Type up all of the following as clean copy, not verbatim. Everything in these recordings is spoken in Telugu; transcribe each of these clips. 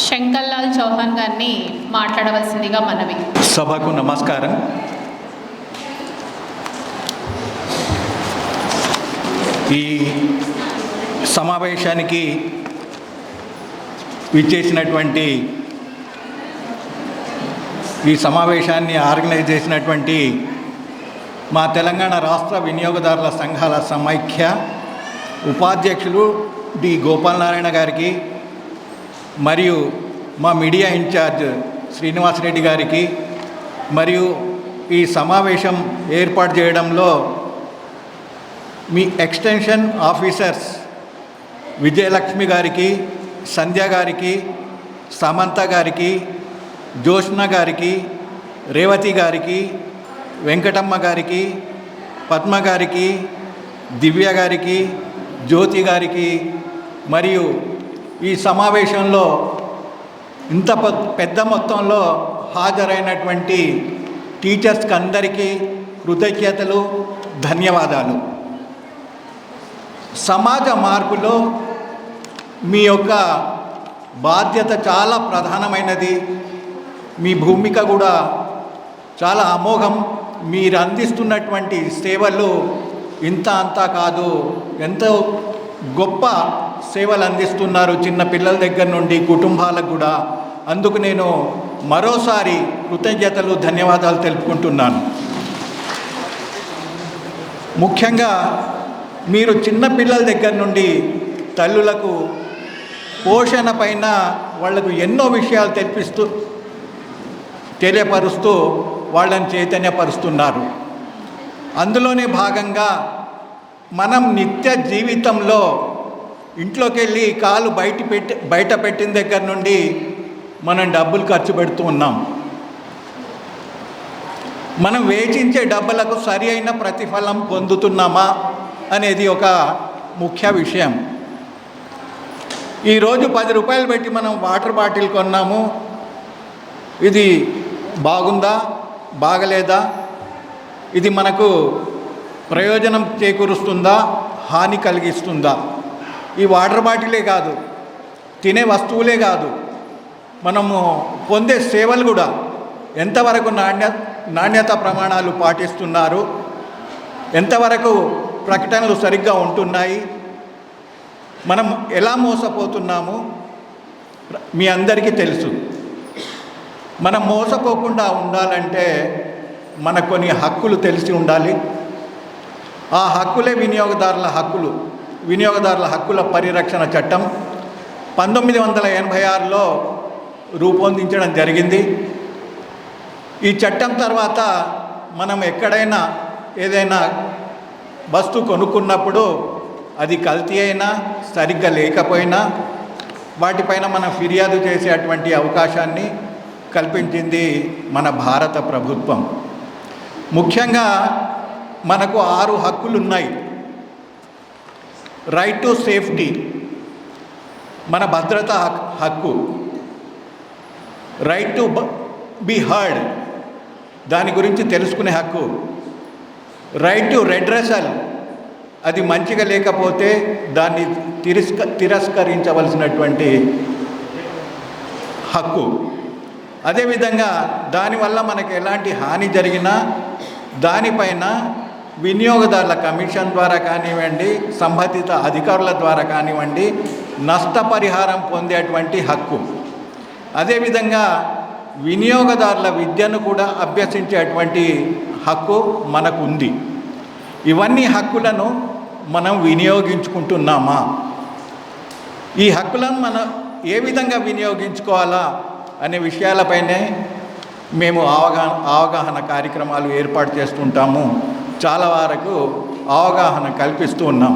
శంకర్లాల్ చౌహాన్ గారిని మాట్లాడవలసిందిగా మనవి. సభకు నమస్కారం. ఈ సమావేశానికి విచ్చేసినటువంటి ఈ సమావేశాన్ని ఆర్గనైజ్ చేసినటువంటి మా తెలంగాణ రాష్ట్ర వినియోగదారుల సంఘాల సమైక్య ఉపాధ్యక్షులు డి గోపాలనారాయణ గారికి మరియు మా మీడియా ఇన్ఛార్జ్ శ్రీనివాసరెడ్డి గారికి మరియు ఈ సమావేశం ఏర్పాటు చేయడంలో మీ ఎక్స్టెన్షన్ ఆఫీసర్స్ విజయలక్ష్మి గారికి, సంధ్య గారికి, సమంత గారికి, జోష్న గారికి, రేవతి గారికి, వెంకటమ్మ గారికి, పద్మ గారికి, దివ్య గారికి, జ్యోతి గారికి మరియు ఈ సమావేశంలో ఇంత పెద్ద మొత్తంలో హాజరైనటువంటి టీచర్స్కి అందరికీ కృతజ్ఞతలు, ధన్యవాదాలు. సమాజ మార్పులో మీ యొక్క బాధ్యత చాలా ప్రధానమైనది. మీ భూమిక కూడా చాలా అమోఘం. మీరు అందిస్తున్నటువంటి సేవలు ఇంత అంతా కాదు, ఎంతో గొప్ప సేవలు అందిస్తున్నారు చిన్న పిల్లల దగ్గర నుండి కుటుంబాలకు కూడా. అందుకు నేను మరోసారి కృతజ్ఞతలు, ధన్యవాదాలు తెలుపుకుంటున్నాను. ముఖ్యంగా మీరు చిన్న పిల్లల దగ్గర నుండి తల్లులకు పోషణ పైన వాళ్లకు ఎన్నో విషయాలు తెలియపరుస్తూ వాళ్ళని చైతన్యపరుస్తున్నారు. అందులోనే భాగంగా మనం నిత్య జీవితంలో ఇంట్లోకి వెళ్ళి కాలు బయట పెట్టిన దగ్గర నుండి మనం డబ్బులు ఖర్చు పెడుతూ ఉన్నాం. మనం వేచించే డబ్బులకు సరి అయిన ప్రతిఫలం పొందుతున్నామా అనేది ఒక ముఖ్య విషయం. ఈరోజు 10 రూపాయలు పెట్టి మనం వాటర్ బాటిల్ కొన్నాము. ఇది బాగుందా, బాగలేదా, ఇది మనకు ప్రయోజనం చేకూరుస్తుందా, హాని కలిగిస్తుందా? ఈ వాటర్ బాటిలే కాదు, తినే వస్తువులే కాదు, మనము పొందే సేవలు కూడా ఎంతవరకు నాణ్యత ప్రమాణాలు పాటిస్తున్నారు, ఎంతవరకు ప్రకటనలు సరిగ్గా ఉంటున్నాయి, మనం ఎలా మోసపోతున్నాము మీ అందరికీ తెలుసు. మనం మోసపోకుండా ఉండాలంటే మనకు కొన్ని హక్కులు తెలిసి ఉండాలి. ఆ హక్కులే వినియోగదారుల హక్కులు. వినియోగదారుల హక్కుల పరిరక్షణ చట్టం 1986లో రూపొందించడం జరిగింది. ఈ చట్టం తర్వాత మనం ఎక్కడైనా ఏదైనా వస్తువు కొనుక్కున్నప్పుడు అది కల్తీ అయినా, సరిగ్గా లేకపోయినా వాటిపైన మనం ఫిర్యాదు చేసేటువంటి అవకాశాన్ని కల్పించింది మన భారత ప్రభుత్వం. ముఖ్యంగా మనకు 6 హక్కులు ఉన్నాయి. రైట్ టు సేఫ్టీ, మన భద్రత హక్కు. రైట్ టు బి హర్డ్, దాని గురించి తెలుసుకునే హక్కు. రైట్ టు రెడ్రెసల్, అది మంచిగా లేకపోతే దాన్ని తిరస్కరించవలసినటువంటి హక్కు. అదేవిధంగా దానివల్ల మనకు ఎలాంటి హాని జరిగినా దానిపైన వినియోగదారుల కమిషన్ ద్వారా కానివ్వండి, సంబంధిత అధికారుల ద్వారా కానివ్వండి, నష్టపరిహారం పొందేటువంటి హక్కు. అదేవిధంగా వినియోగదారుల విద్యను కూడా అభ్యసించేటువంటి హక్కు మనకు ఉంది. ఇవన్నీ హక్కులను మనం వినియోగించుకుంటున్నామా? ఈ హక్కులను మనం ఏ విధంగా వినియోగించుకోవాలా అనే విషయాలపైనే మేము అవగాహన కార్యక్రమాలు ఏర్పాటు చేస్తుంటాము. చాలా వరకు అవగాహన కల్పిస్తూ ఉన్నాం.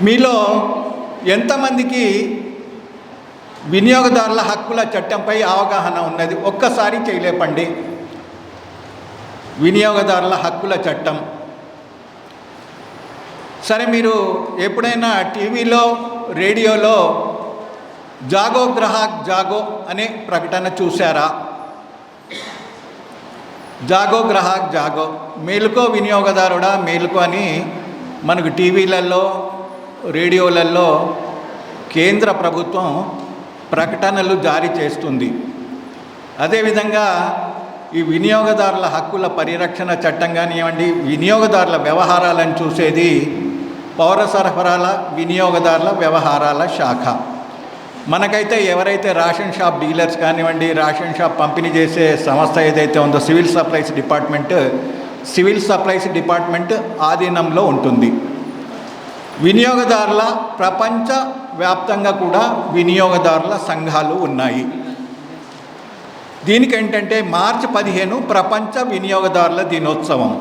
మీలో ఎంతమందికి వినియోగదారుల హక్కుల చట్టంపై అవగాహన ఉన్నది? ఒక్కసారి చేయలేపండి. వినియోగదారుల హక్కుల చట్టం. సరే, మీరు ఎప్పుడైనా టీవీలో, రేడియోలో జాగో గ్రాహక్ జాగో అనే ప్రకటన చూసారా? జాగో గ్రాహక్ జాగో, మేలుకో వినియోగదారుడా మేలుకో అని మనకు టీవీలలో, రేడియోలలో కేంద్ర ప్రభుత్వం ప్రకటనలు జారీ చేస్తుంది. అదేవిధంగా ఈ వినియోగదారుల హక్కుల పరిరక్షణ చట్టం కానివ్వండి, వినియోగదారుల వ్యవహారాలను చూసేది పౌర సరఫరాల వినియోగదారుల వ్యవహారాల శాఖ. మనకైతే ఎవరైతే రేషన్ షాప్ డీలర్స్ కానివ్వండి, రేషన్ షాప్ పంపిణీ చేసే సంస్థ ఏదైతే ఉందో సివిల్ సప్లైస్ డిపార్ట్మెంట్ ఆధీనంలో ఉంటుంది. వినియోగదారుల ప్రపంచ వ్యాప్తంగా కూడా వినియోగదారుల సంఘాలు ఉన్నాయి. దీనికి ఏంటంటే మార్చి 15 ప్రపంచ వినియోగదారుల దినోత్సవం.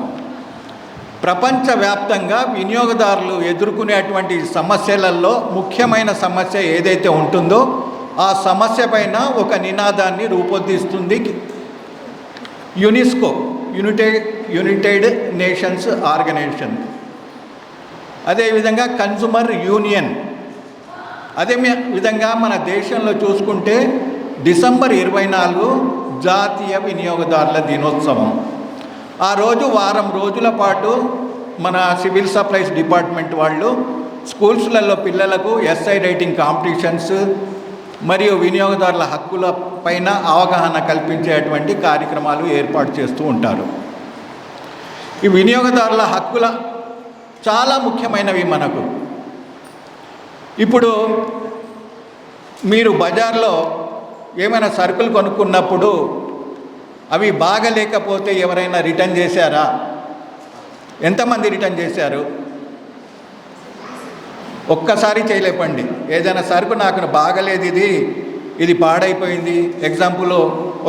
ప్రపంచవ్యాప్తంగా వినియోగదారులు ఎదుర్కొనేటువంటి సమస్యలలో ముఖ్యమైన సమస్య ఏదైతే ఉంటుందో ఆ సమస్య పైన ఒక నినాదాన్ని రూపొందిస్తుంది యునెస్కో, యునైటెడ్ నేషన్స్ ఆర్గనైజేషన్. అదేవిధంగా కన్జ్యూమర్ యూనియన్. అదే విధంగా మన దేశంలో చూసుకుంటే డిసెంబర్ 24 జాతీయ వినియోగదారుల దినోత్సవం. ఆ రోజు వారం రోజుల పాటు మన సివిల్ సప్లైస్ డిపార్ట్మెంట్ వాళ్ళు స్కూల్స్లలో పిల్లలకు ఎస్ఐ రైటింగ్ కాంపిటీషన్స్ మరియు వినియోగదారుల హక్కుల పైన అవగాహన కల్పించేటువంటి కార్యక్రమాలు ఏర్పాటు చేస్తూ ఉంటారు. ఈ వినియోగదారుల హక్కుల చాలా ముఖ్యమైనవి మనకు. ఇప్పుడు మీరు బజార్లో ఏమైనా సరుకులు కొనుక్కున్నప్పుడు అవి బాగలేకపోతే ఎవరైనా రిటర్న్ చేశారా? ఎంతమంది రిటర్న్ చేశారు? ఒక్కసారి చేయలేపండి. ఏదైనా సరుకు నాకు బాగలేదు, ఇది పాడైపోయింది, ఎగ్జాంపుల్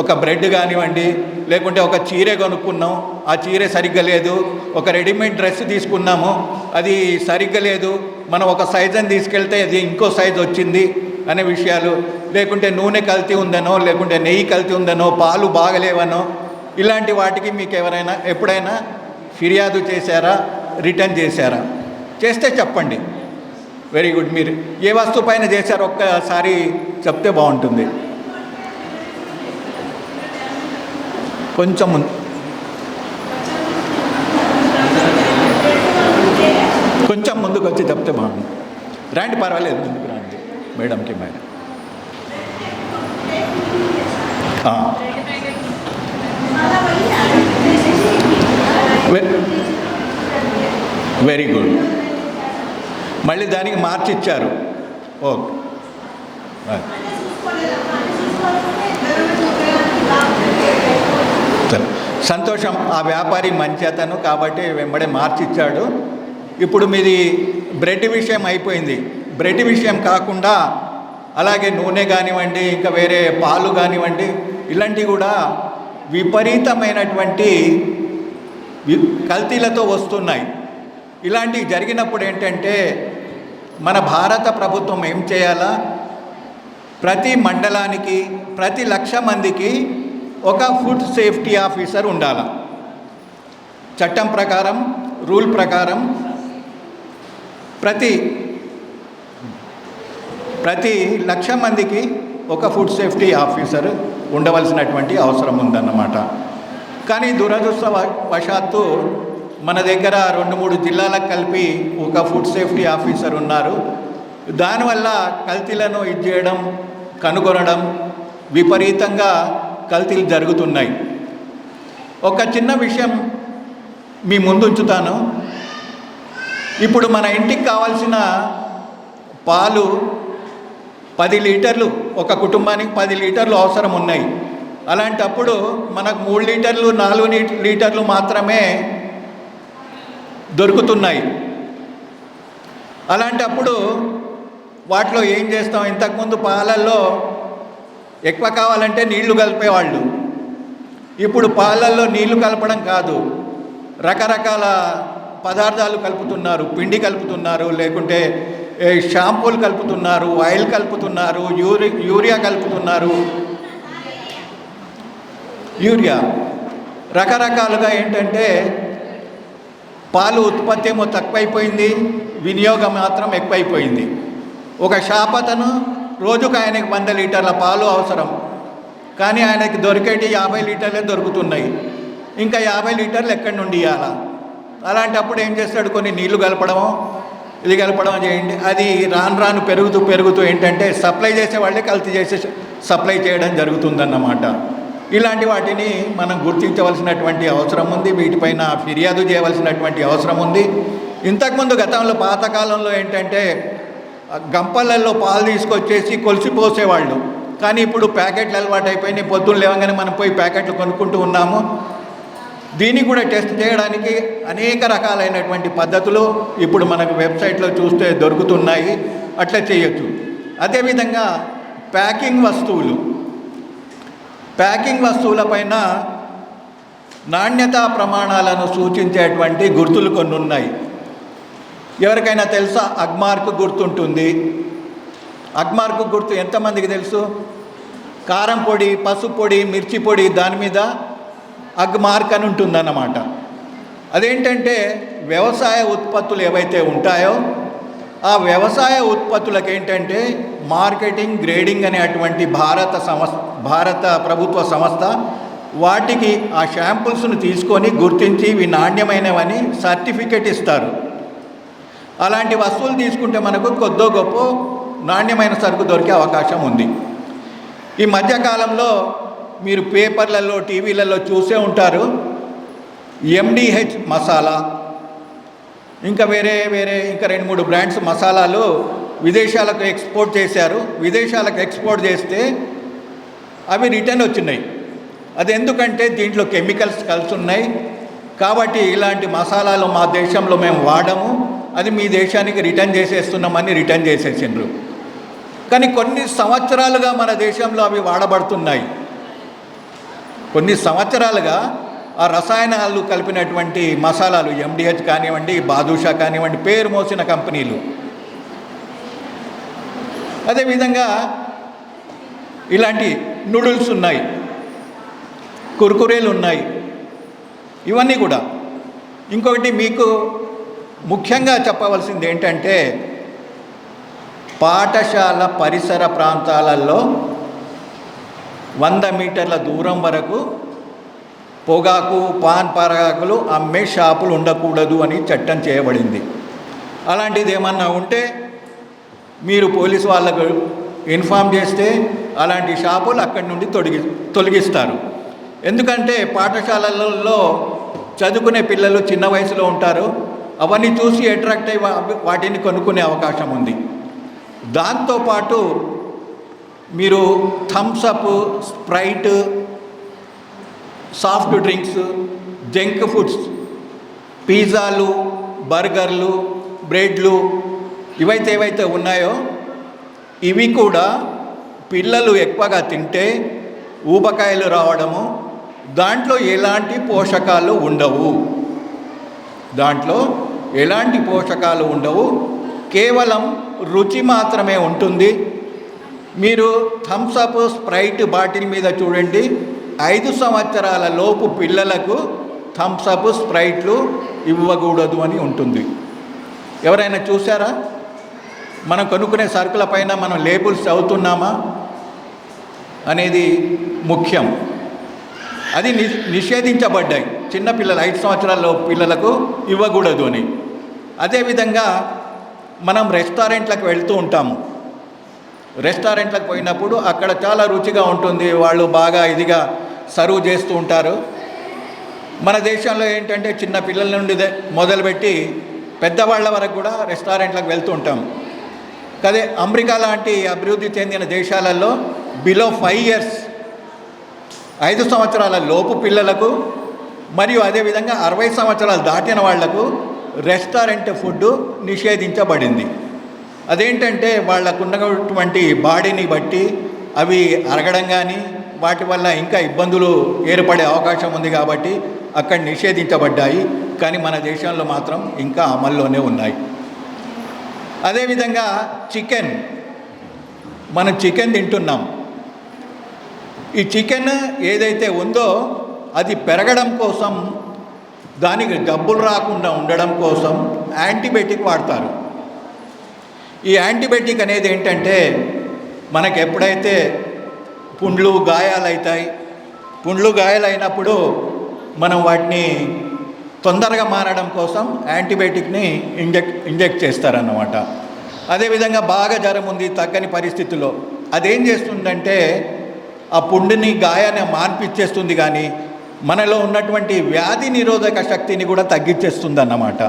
ఒక బ్రెడ్ కానివ్వండి, లేకుంటే ఒక చీర కొనుక్కున్నాం, ఆ చీర సరిగ్గా లేదు, ఒక రెడీమేడ్ డ్రెస్ తీసుకున్నాము, అది సరిగ్గా లేదు, మనం ఒక సైజుని తీసుకెళ్తే అది ఇంకో సైజు వచ్చింది అనే విషయాలు, లేకుంటే నూనె కల్తీ ఉందనో, లేకుంటే నెయ్యి కల్తీ ఉందనో, పాలు బాగలేవనో, ఇలాంటి వాటికి మీకు ఎవరైనా ఎప్పుడైనా ఫిర్యాదు చేశారా? రిటర్న్ చేశారా? చేస్తే చెప్పండి. Very good. మీరు ఏ వస్తువు పైన చేశారో ఒక్కసారి చెప్తే బాగుంటుంది. కొంచెం ముందుకు వచ్చి చెప్తే బాగుంటుంది. రండి, పర్వాలేదు, ముందుకు రండి మేడంకి. Madam very good. మళ్ళీ దానికి మార్చి ఇచ్చారు. ఓకే, సంతోషం. ఆ వ్యాపారి మంచి అతను కాబట్టి వెంబడే మార్చి ఇచ్చాడు. ఇప్పుడు మీది బ్రెడ్ విషయం అయిపోయింది. బ్రెడ్ విషయం కాకుండా అలాగే నూనె కానివ్వండి, ఇంకా వేరే పాలు కానివ్వండి, ఇలాంటివి కూడా విపరీతమైనటువంటి కల్తీలతో వస్తున్నాయి. ఇలాంటివి జరిగినప్పుడు ఏంటంటే మన భారత ప్రభుత్వం ఏం చేయాలా? ప్రతి మండలానికి, ప్రతి 1,00,000 మందికి ఒక ఫుడ్ సేఫ్టీ ఆఫీసర్ ఉండాలి. చట్టం ప్రకారం, రూల్ ప్రకారం ప్రతి 1,00,000 మందికి ఒక ఫుడ్ సేఫ్టీ ఆఫీసర్ ఉండవలసినటువంటి అవసరం ఉందన్నమాట. కానీ దురదృష్టవశాత్తు మన దగ్గర 2-3 జిల్లాలకు కలిపి ఒక ఫుడ్ సేఫ్టీ ఆఫీసర్ ఉన్నారు. దానివల్ల కల్తీలను చేయడం, కనుగొనడం, విపరీతంగా కల్తీలు జరుగుతున్నాయి. ఒక చిన్న విషయం మీ ముందు ఉంచుతాను. ఇప్పుడు మన ఇంటికి కావాల్సిన పాలు 10 లీటర్లు, ఒక కుటుంబానికి 10 లీటర్లు అవసరం ఉన్నాయి. అలాంటప్పుడు మనకు 3 లీటర్లు 4 లీటర్లు మాత్రమే దొరుకుతున్నాయి. అలాంటప్పుడు వాటిలో ఏం చేస్తాం? ఇంతకుముందు పాలల్లో ఎక్కువ కావాలంటే నీళ్లు కలిపేవాళ్ళు. ఇప్పుడు పాలల్లో నీళ్లు కలపడం కాదు, రకరకాల పదార్థాలు కలుపుతున్నారు. పిండి కలుపుతున్నారు, లేకుంటే షాంపూలు కలుపుతున్నారు, ఆయిల్ కలుపుతున్నారు, యూరియా కలుపుతున్నారు. రకరకాలుగా ఏంటంటే పాలు ఉత్పత్తి ఏమో తక్కువైపోయింది, వినియోగం మాత్రం ఎక్కువైపోయింది. ఒక షాప్ అతను రోజుకు ఆయనకి 100 లీటర్ల పాలు అవసరం, కానీ ఆయనకి దొరికేటి 50 లీటర్లే దొరుకుతున్నాయి. ఇంకా 50 లీటర్లు ఎక్కడి నుండి ఇవ్వాలా? అలాంటప్పుడు ఏం చేస్తాడు? కొన్ని నీళ్లు కలపడమో, ఇది కలపడం చేయండి, అది రాను రాను పెరుగుతూ ఏంటంటే సప్లై చేసే వాళ్ళే కల్తీ చేసే సప్లై చేయడం జరుగుతుందన్నమాట. ఇలాంటి వాటిని మనం గుర్తించవలసినటువంటి అవసరం ఉంది, వీటిపైన ఫిర్యాదు చేయవలసినటువంటి అవసరం ఉంది. ఇంతకుముందు గతంలో పాతకాలంలో ఏంటంటే గంపలలో పాలు తీసుకొచ్చేసి కొలిసిపోసేవాళ్ళు, కానీ ఇప్పుడు ప్యాకెట్లు అలవాటు అయిపోయినాయి. పొద్దున్న లేవగానే మనం పోయి ప్యాకెట్లు కొనుక్కుంటూ ఉన్నాము. దీన్ని కూడా టెస్ట్ చేయడానికి అనేక రకాలైనటువంటి పద్ధతులు ఇప్పుడు మనకు వెబ్సైట్లో చూస్తే దొరుకుతున్నాయి, అట్లా చేయొచ్చు. అదేవిధంగా ప్యాకింగ్ వస్తువులపైన నాణ్యతా ప్రమాణాలను సూచించేటువంటి గుర్తులు కొన్ని ఉన్నాయి. ఎవరికైనా తెలుసా? అగ్మార్క్ గుర్తుంటుంది. అగ్మార్క్ గుర్తు ఎంతమందికి తెలుసు? కారం పొడి, పసుపు పొడి, మిర్చి పొడి, దాని మీద అగ్మార్క్ అని ఉంటుందన్నమాట. అదేంటంటే వ్యవసాయ ఉత్పత్తులు ఏవైతే ఉంటాయో ఆ వ్యవసాయ ఉత్పత్తులకు ఏంటంటే మార్కెటింగ్, గ్రేడింగ్ అనేటువంటి భారత ప్రభుత్వ సంస్థ వాటికి ఆ శాంపుల్స్ను తీసుకొని గుర్తించి ఇవి నాణ్యమైనవని సర్టిఫికెట్ ఇస్తారు. అలాంటి వస్తువులు తీసుకుంటే మనకు కొద్దో గొప్ప నాణ్యమైన సరుకు దొరికే అవకాశం ఉంది. ఈ మధ్యకాలంలో మీరు పేపర్లలో, టీవీలలో చూసే ఉంటారు, MDH మసాలా, ఇంకా వేరే ఇంకా 2-3 బ్రాండ్స్ మసాలాలు విదేశాలకు ఎక్స్పోర్ట్ చేశారు. విదేశాలకు ఎక్స్పోర్ట్ చేస్తే అవి రిటర్న్ వచ్చినాయి. అది ఎందుకంటే దీంట్లో కెమికల్స్ కలిసి ఉన్నాయి కాబట్టి ఇలాంటి మసాలాలు మా దేశంలో మేము వాడము, అది మీ దేశానికి రిటర్న్ చేసేస్తున్నామని రిటర్న్ చేసేసిండ్రు. కానీ కొన్ని సంవత్సరాలుగా మన దేశంలో అవి వాడబడుతున్నాయి. కొన్ని సంవత్సరాలుగా ఆ రసాయనాలు కలిపినటువంటి మసాలాలు, MDH కానివ్వండి, బాదుషా కానివ్వండి, పేరు మోసిన కంపెనీలు. అదేవిధంగా ఇలాంటి నూడిల్స్ ఉన్నాయి, కుర్కురేలు ఉన్నాయి, ఇవన్నీ కూడా. ఇంకొకటి మీకు ముఖ్యంగా చెప్పవలసింది ఏంటంటే పాఠశాల పరిసర ప్రాంతాలలో 100 మీటర్ల దూరం వరకు పొగాకు, పాన్ పరాగులు అమ్మే షాపులు ఉండకూడదు అని చట్టం చేయబడింది. అలాంటిది ఏమన్నా ఉంటే మీరు పోలీసు వాళ్ళకు ఇన్ఫామ్ చేస్తే అలాంటి షాపులు అక్కడి నుండి తొలగిస్తారు. ఎందుకంటే పాఠశాలలలో చదువుకునే పిల్లలు చిన్న వయసులో ఉంటారు, అవన్నీ చూసి అట్రాక్ట్ అయ్యి వాటిని కొనుక్కునే అవకాశం ఉంది. దాంతోపాటు మీరు Thums Up, Sprite, soft drinks, junk foods, పిజ్జాలు, బర్గర్లు, బ్రెడ్లు ఏవైతే ఉన్నాయో ఇవి కూడా పిల్లలు ఎక్కువగా తింటే ఊబకాయలు రావడము, దాంట్లో ఎలాంటి పోషకాలు ఉండవు, కేవలం రుచి మాత్రమే ఉంటుంది. మీరు థమ్సప్, స్ప్రైట్ బాటిల్ మీద చూడండి, 5 సంవత్సరాల లోపు పిల్లలకు థమ్సప్, స్ప్రైట్లు ఇవ్వకూడదు అని ఉంటుంది. ఎవరైనా చూసారా? మనం కొనుక్కునే సరుకుల పైన మనం లేబుల్స్ చదువుతున్నామా అనేది ముఖ్యం. అది నిషేధించబడ్డాయి. చిన్నపిల్లలు 5 సంవత్సరాల పిల్లలకు ఇవ్వకూడదు అని. అదేవిధంగా మనం రెస్టారెంట్లకు వెళ్తూ ఉంటాము. రెస్టారెంట్లకు పోయినప్పుడు అక్కడ చాలా రుచిగా ఉంటుంది, వాళ్ళు బాగా ఇదిగా సర్వ్ చేస్తూ ఉంటారు. మన దేశంలో ఏంటంటే చిన్న పిల్లల నుండి మొదలుపెట్టి పెద్దవాళ్ళ వరకు కూడా రెస్టారెంట్లకు వెళ్తూ ఉంటాం. అదే అమెరికా లాంటి అభివృద్ధి చెందిన దేశాలలో బిలో 5 ఇయర్స్ 5 సంవత్సరాల లోపు పిల్లలకు మరియు అదేవిధంగా 60 సంవత్సరాలు దాటిన వాళ్లకు రెస్టారెంట్ ఫుడ్ నిషేధించబడింది. అదేంటంటే వాళ్ళకున్నటువంటి బాడీని బట్టి అవి అరగడం కానీ వాటి వల్ల ఇంకా ఇబ్బందులు ఏర్పడే అవకాశం ఉంది కాబట్టి అక్కడ నిషేధించబడ్డాయి. కానీ మన దేశంలో మాత్రం ఇంకా అమల్లోనే ఉన్నాయి. అదేవిధంగా మనం చికెన్ తింటున్నాం. ఈ చికెన్ ఏదైతే ఉందో అది పెరగడం కోసం, దానికి జబ్బులు రాకుండా ఉండడం కోసం యాంటీబయాటిక్ వాడతారు. ఈ యాంటీబయాటిక్ అనేది ఏంటంటే మనకు ఎప్పుడైతే పుండ్లు గాయాలైనప్పుడు మనం వాటిని తొందరగా మారడం కోసం యాంటీబయాటిక్ని ఇంజెక్ట్ చేస్తారన్నమాట. అదేవిధంగా బాగా జ్వరం ఉంది, తగ్గని పరిస్థితుల్లో అదేం చేస్తుందంటే ఆ పుండుని, గాయాన్ని మాన్పిచ్చేస్తుంది, కానీ మనలో ఉన్నటువంటి వ్యాధి నిరోధక శక్తిని కూడా తగ్గించేస్తుంది అన్నమాట.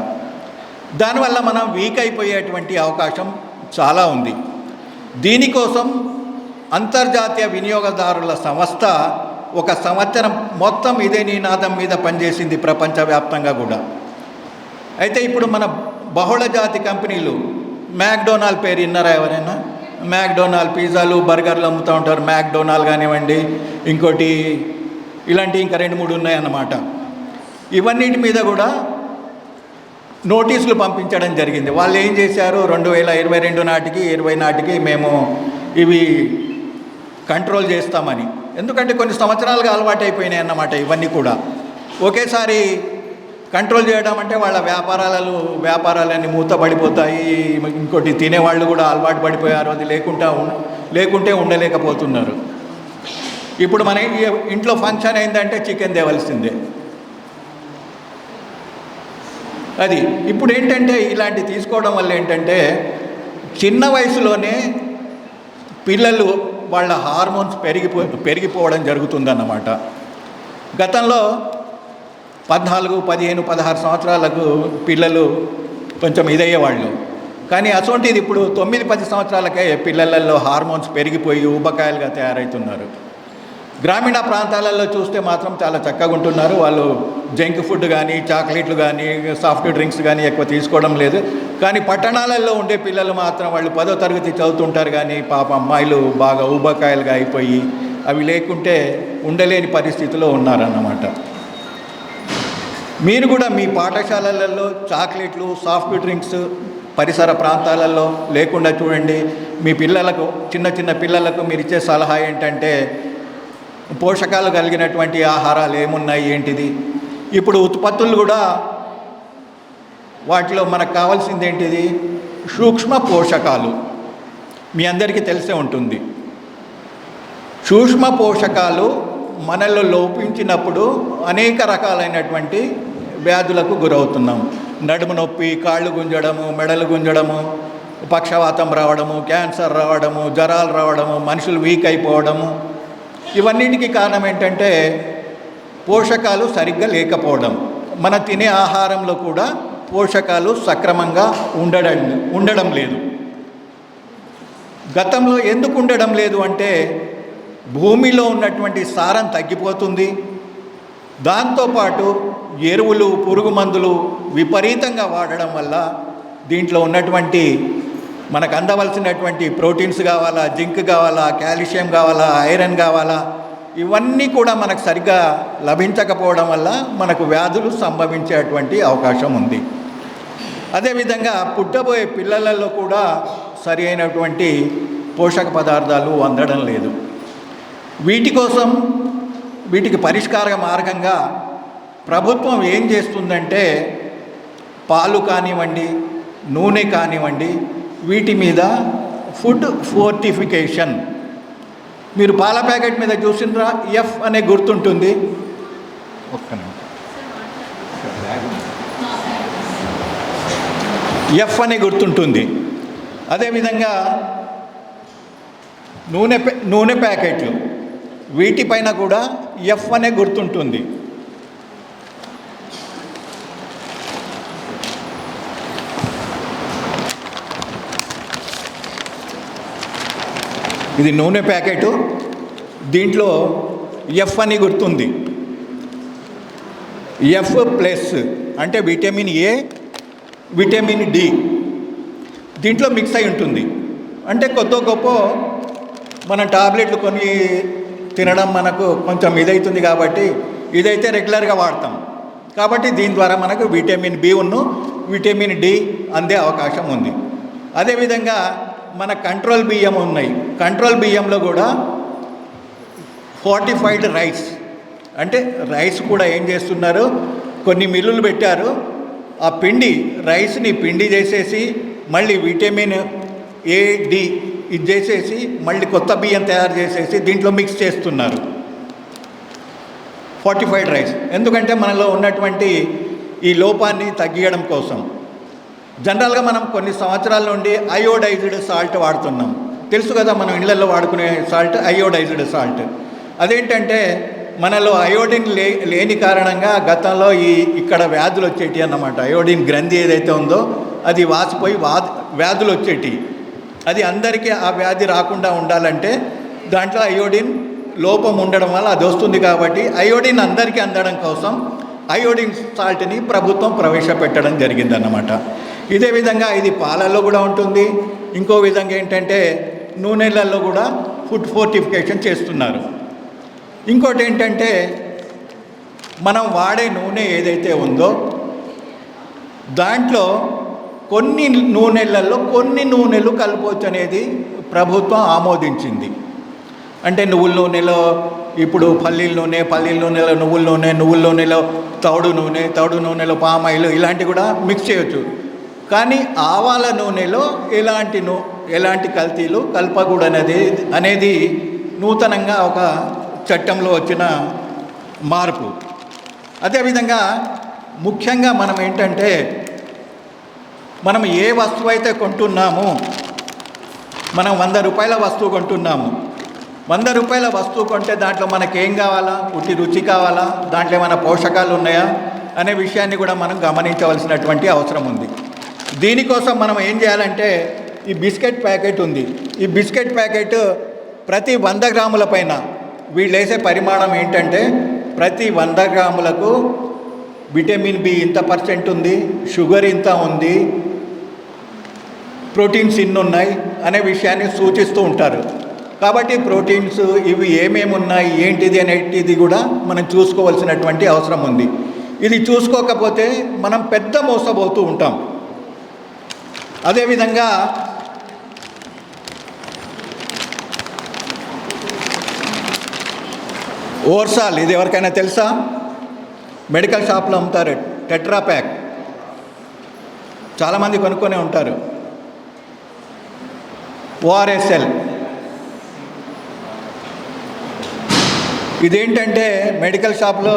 దానివల్ల మనం వీక్ అయిపోయేటువంటి అవకాశం చాలా ఉంది. దీనికోసం అంతర్జాతీయ వినియోగదారుల సంస్థ ఒక సంవత్సరం మొత్తం ఇదే నినాదం మీద పనిచేసింది ప్రపంచవ్యాప్తంగా కూడా. అయితే ఇప్పుడు మన బహుళజాతి కంపెనీలు, మ్యాక్డొనాల్డ్ పేరు విన్నారా ఎవరైనా? మ్యాక్డొనాల్డ్ పిజ్జాలు, బర్గర్లు అమ్ముతూ ఉంటారు. మ్యాక్డొనాల్డ్ కానివ్వండి, ఇంకోటి ఇలాంటి ఇంకా 2-3 ఉన్నాయన్నమాట. ఇవన్నిటి మీద కూడా నోటీసులు పంపించడం జరిగింది. వాళ్ళు ఏం చేశారు, 2022 నాటికి 20 నాటికి మేము ఇవి కంట్రోల్ చేస్తామని. ఎందుకంటే కొన్ని సంవత్సరాలుగా అలవాటు అయిపోయినాయి అన్నమాట ఇవన్నీ కూడా. ఒకేసారి కంట్రోల్ చేయడం అంటే వాళ్ళ వ్యాపారాలన్నీ మూతపడిపోతాయి. ఇంకోటి తినేవాళ్ళు కూడా అలవాటు పడిపోయారు, అది లేకుంటే ఉండలేకపోతున్నారు. ఇప్పుడు మన ఇంట్లో ఫంక్షన్ అయిందంటే చికెన్ తేవలసిందే. అది ఇప్పుడు ఏంటంటే ఇలాంటి తీసుకోవడం వల్ల ఏంటంటే చిన్న వయసులోనే పిల్లలు వాళ్ళ హార్మోన్స్ పెరిగిపోవడం జరుగుతుందన్నమాట. గతంలో 14, 15, 16 సంవత్సరాలకు పిల్లలు కొంచెం ఇదయ్యేవాళ్ళు. కానీ అటువంటిది ఇప్పుడు 9, 10 సంవత్సరాలకే పిల్లలలో హార్మోన్స్ పెరిగిపోయి ఊబకాయలుగా తయారవుతున్నారు. గ్రామీణ ప్రాంతాలలో చూస్తే మాత్రం చాలా చక్కగా ఉంటున్నారు. వాళ్ళు జంక్ ఫుడ్ కానీ, చాక్లెట్లు కానీ, సాఫ్ట్ డ్రింక్స్ కానీ ఎక్కువ తీసుకోవడం లేదు. కానీ పట్టణాలలో ఉండే పిల్లలు మాత్రం వాళ్ళు 10వ తరగతి చదువుతుంటారు, కానీ పాప అమ్మాయిలు బాగా ఊబకాయలుగా అయిపోయి అవి లేకుంటే ఉండలేని పరిస్థితిలో ఉన్నారన్నమాట. మీరు కూడా మీ పాఠశాలలలో చాక్లెట్లు, సాఫ్ట్ డ్రింక్స్ పరిసర ప్రాంతాలలో లేకుండా చూడండి. మీ పిల్లలకు, చిన్న పిల్లలకు మీరు ఇచ్చే సలహా ఏంటంటే పోషకాలు కలిగినటువంటి ఆహారాలు ఏమున్నాయి, ఏంటిది. ఇప్పుడు ఉత్పత్తులు కూడా వాటిలో మనకు కావాల్సింది ఏంటిది, సూక్ష్మ పోషకాలు. మీ అందరికీ తెలిసే ఉంటుంది. సూక్ష్మ పోషకాలు మనలో లోపించినప్పుడు అనేక రకాలైనటువంటి వ్యాధులకు గురవుతున్నాం. నడుము నొప్పి, కాళ్ళు గుంజడము, మెడలు గుంజడము, పక్షవాతం రావడము, క్యాన్సర్ రావడము, జ్వరాలు రావడము, మనుషులు వీక్ అయిపోవడము. ఇవన్నిటికీ కారణం ఏంటంటే పోషకాలు సరిగ్గా లేకపోవడం. మన తినే ఆహారంలో కూడా పోషకాలు సక్రమంగా ఉండడం లేదు. గతంలో ఎందుకు ఉండడం లేదు అంటే భూమిలో ఉన్నటువంటి సారం తగ్గిపోతుంది. దాంతోపాటు ఎరువులు, పురుగు మందులు విపరీతంగా వాడడం వల్ల దీంట్లో ఉన్నటువంటి మనకు అందవలసినటువంటి ప్రోటీన్స్ కావాలా, జింక్ కావాలా, కాల్షియం కావాలా, ఐరన్ కావాలా, ఇవన్నీ కూడా మనకు సరిగ్గా లభించకపోవడం వల్ల మనకు వ్యాధులు సంభవించేటువంటి అవకాశం ఉంది. అదేవిధంగా పుట్టబోయే పిల్లలలో కూడా సరి అయినటువంటి పోషక పదార్థాలు అందడం లేదు. వీటికి పరిష్కార మార్గంగా ప్రభుత్వం ఏం చేస్తుందంటే పాలు కానివ్వండి, నూనె కానివ్వండి, వీటి మీద ఫుడ్ ఫోర్టిఫికేషన్. మీరు పాల ప్యాకెట్ మీద చూసినరా, ఎఫ్ అనే గుర్తుంటుంది. ఎఫ్ అనే గుర్తుంటుంది. అదేవిధంగా నూనె ప్యాకెట్లు, వీటిపైన కూడా ఎఫ్ అనే గుర్తుంటుంది. ఇది నూనె ప్యాకెటు, దీంట్లో ఎఫ్ అని గుర్తుంది. ఎఫ్ ప్లస్ అంటే విటమిన్ ఏ, విటమిన్ డి దీంట్లో మిక్స్ అయి ఉంటుంది. అంటే కొద్ది గొప్ప మన టాబ్లెట్లు కొన్ని తినడం మనకు కొంచెం ఇదవుతుంది కాబట్టి ఇదైతే రెగ్యులర్గా వాడతాం. కాబట్టి దీని ద్వారా మనకు విటమిన్ బి ఉన్ను విటమిన్ డి అందే అవకాశం ఉంది. అదేవిధంగా మన కంట్రోల్ బియ్యం ఉన్నాయి. కంట్రోల్ బియ్యంలో కూడా ఫోర్టిఫైడ్ రైస్, అంటే రైస్ కూడా ఏం చేస్తున్నారు, కొన్ని మిల్లులు పెట్టారు. ఆ రైస్ని పిండి చేసేసి మళ్ళీ విటమిన్ ఏ, డి ఇది చేసేసి మళ్ళీ కొత్త బియ్యం తయారు చేసేసి దీంట్లో మిక్స్ చేస్తున్నారు ఫోర్టిఫైడ్ రైస్. ఎందుకంటే మనలో ఉన్నటువంటి ఈ లోపాన్ని తగ్గించడం కోసం. జనరల్గా మనం కొన్ని సంవత్సరాల నుండి అయోడైజ్డ్ సాల్ట్ వాడుతున్నాం. తెలుసు కదా, మనం ఇళ్లలో వాడుకునే సాల్ట్ అయోడైజ్డ్ సాల్ట్. అదేంటంటే మనలో అయోడిన్ లేని కారణంగా గతంలో ఇక్కడ వ్యాధులు వచ్చేటి అన్నమాట. అయోడిన్ గ్రంథి ఏదైతే ఉందో అది వాసిపోయి వ్యాధులు వచ్చేటి. అది అందరికీ ఆ వ్యాధి రాకుండా ఉండాలంటే దాంట్లో అయోడిన్ లోపం ఉండడం వల్ల అది వస్తుంది. కాబట్టి అయోడిన్ అందరికీ అందడం కోసం అయోడిన్ సాల్ట్ని ప్రభుత్వం ప్రవేశపెట్టడం జరిగిందన్నమాట. ఇదే విధంగా ఇది పాలల్లో కూడా ఉంటుంది. ఇంకో విధంగా ఏంటంటే నూనెలలో కూడా ఫుడ్ ఫోర్టిఫికేషన్ చేస్తున్నారు. ఇంకోటి ఏంటంటే మనం వాడే నూనె ఏదైతే ఉందో దాంట్లో కొన్ని నూనెలలో కొన్ని నూనెలు కలపవచ్చు అనేది ప్రభుత్వం ఆమోదించింది. అంటే నువ్వుల నూనెలో ఇప్పుడు పల్లీల నూనెలో నువ్వుల నూనెలో తౌడు నూనెలో పామాయిల్ ఇలాంటివి కూడా మిక్స్ చేయొచ్చు. కానీ ఆవాల నూనెలో ఎలాంటి కల్తీలు కలపకూడనది అనేది నూతనంగా ఒక చట్టంలో వచ్చిన మార్పు. అదేవిధంగా ముఖ్యంగా మనం ఏంటంటే మనం ఏ వస్తువు అయితే కొంటున్నామో, మనం 100 రూపాయల వస్తువు కొంటున్నాము. 100 రూపాయల వస్తువు కొంటే దాంట్లో మనకేం కావాలా, ఉట్టి రుచి కావాలా, దాంట్లో ఏమైనా పోషకాలు ఉన్నాయా అనే విషయాన్ని కూడా మనం గమనించవలసినటువంటి అవసరం ఉంది. దీనికోసం మనం ఏం చేయాలంటే ఈ బిస్కెట్ ప్యాకెట్ ఉంది. ఈ బిస్కెట్ ప్యాకెట్ ప్రతి 100 గ్రాముల పైన వీళ్ళు వేసే పరిమాణం ఏంటంటే ప్రతి 100 గ్రాములకు విటమిన్ బి ఇంత % ఉంది, షుగర్ ఇంత ఉంది, ప్రోటీన్స్ ఇన్ని ఉన్నాయి అనే విషయాన్ని సూచిస్తూ ఉంటారు. కాబట్టి ప్రోటీన్స్ ఇవి ఏమేమి ఉన్నాయి ఏంటిది అనేటిది కూడా మనం చూసుకోవాల్సినటువంటి అవసరం ఉంది. ఇది చూసుకోకపోతే మనం పెద్ద మోసపోతూ ఉంటాం. అదేవిధంగా ఓర్సాల్, ఇది ఎవరికైనా తెలుసా? మెడికల్ షాప్లో అమ్ముతారు. టెట్రా ప్యాక్ చాలామంది కొనుక్కొనే ఉంటారు. ఓఆర్ఎస్ఎల్ ఇదేంటంటే మెడికల్ షాప్లో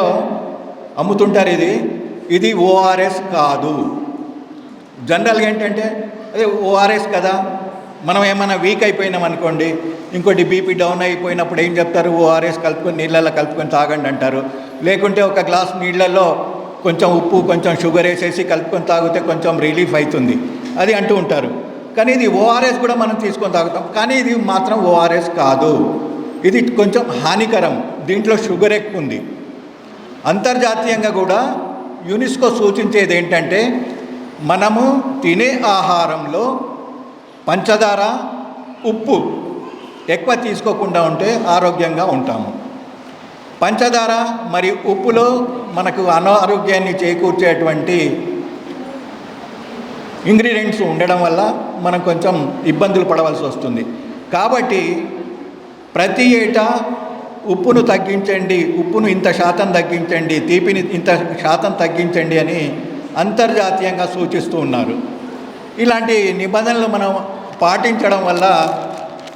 అమ్ముతుంటారు. ఇది ఓఆర్ఎస్ కాదు. జనరల్గా ఏంటంటే అదే ఓఆర్ఎస్ కదా, మనం ఏమైనా వీక్ అయిపోయినాం అనుకోండి, ఇంకోటి బీపీ డౌన్ అయిపోయినప్పుడు ఏం చెప్తారు, ఓఆర్ఎస్ కలుపుకొని నీళ్ళల్లో కలుపుకొని తాగండి అంటారు. లేకుంటే ఒక గ్లాస్ నీళ్ళల్లో కొంచెం ఉప్పు కొంచెం షుగర్ వేసేసి కలుపుకొని తాగితే కొంచెం రిలీఫ్ అవుతుంది అది అంటూ ఉంటారు. కానీ ఇది ఓఆర్ఎస్ కూడా మనం తీసుకొని తాగుతాం. కానీ ఇది మాత్రం ఓఆర్ఎస్ కాదు. ఇది కొంచెం హానికరం. దీంట్లో షుగర్ ఎక్కువ ఉంది. అంతర్జాతీయంగా కూడా యునెస్కో సూచించేది ఏంటంటే మనము తినే ఆహారంలో పంచదార, ఉప్పు ఎక్కువ తీసుకోకుండా ఉంటే ఆరోగ్యంగా ఉంటాము. పంచదార మరియు ఉప్పులో మనకు అనారోగ్యాన్ని చేకూర్చేటువంటి ఇంగ్రీడియంట్స్ ఉండడం వల్ల మనం కొంచెం ఇబ్బందులు పడవలసి వస్తుంది. కాబట్టి ప్రతి ఏటా ఉప్పును తగ్గించండి, ఉప్పును ఇంత శాతం తగ్గించండి, తీపిని ఇంత శాతం తగ్గించండి అని అంతర్జాతీయంగా సూచిస్తూ ఉన్నారు. ఇలాంటి నిబంధనలు మనం పాటించడం వల్ల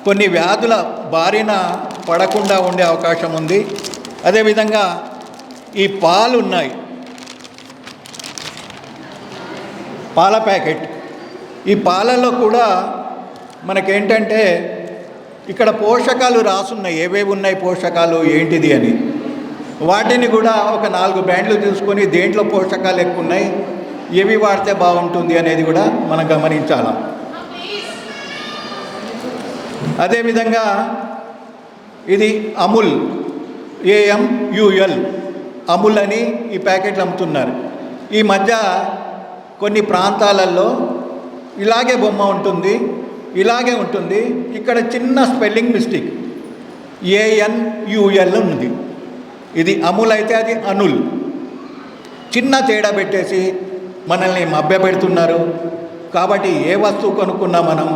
కొన్ని వ్యాధుల బారిన పడకుండా ఉండే అవకాశం ఉంది. అదేవిధంగా ఈ పాలు ఉన్నాయి, పాల ప్యాకెట్, ఈ పాలలో కూడా మనకేంటంటే ఇక్కడ పోషకాలు రాసున్నాయి, ఏవేవి ఉన్నాయి పోషకాలు ఏంటిది అని. వాటిని కూడా ఒక 4 బ్రాండ్లు చూసుకొని దేంట్లో పోషకాలు ఎక్కువ ఉన్నాయి, ఏవి వాడితే బాగుంటుంది అనేది కూడా మనం గమనించాలి. అదేవిధంగా ఇది అమూల్, AMUL అమూల్ అని ఈ ప్యాకెట్లు అమ్ముతున్నారు. ఈ మధ్య కొన్ని ప్రాంతాలలో ఇలాగే బొమ్మ ఉంటుంది, ఇలాగే ఉంటుంది, ఇక్కడ చిన్న స్పెల్లింగ్ మిస్టేక్ ANUL ఉంది. ఇది అమూల్ అయితే అది అనుల్, చిన్న తేడా పెట్టేసి మనల్ని మభ్యపెడుతున్నారు. కాబట్టి ఏ వస్తువు కొనుక్కున్నా మనం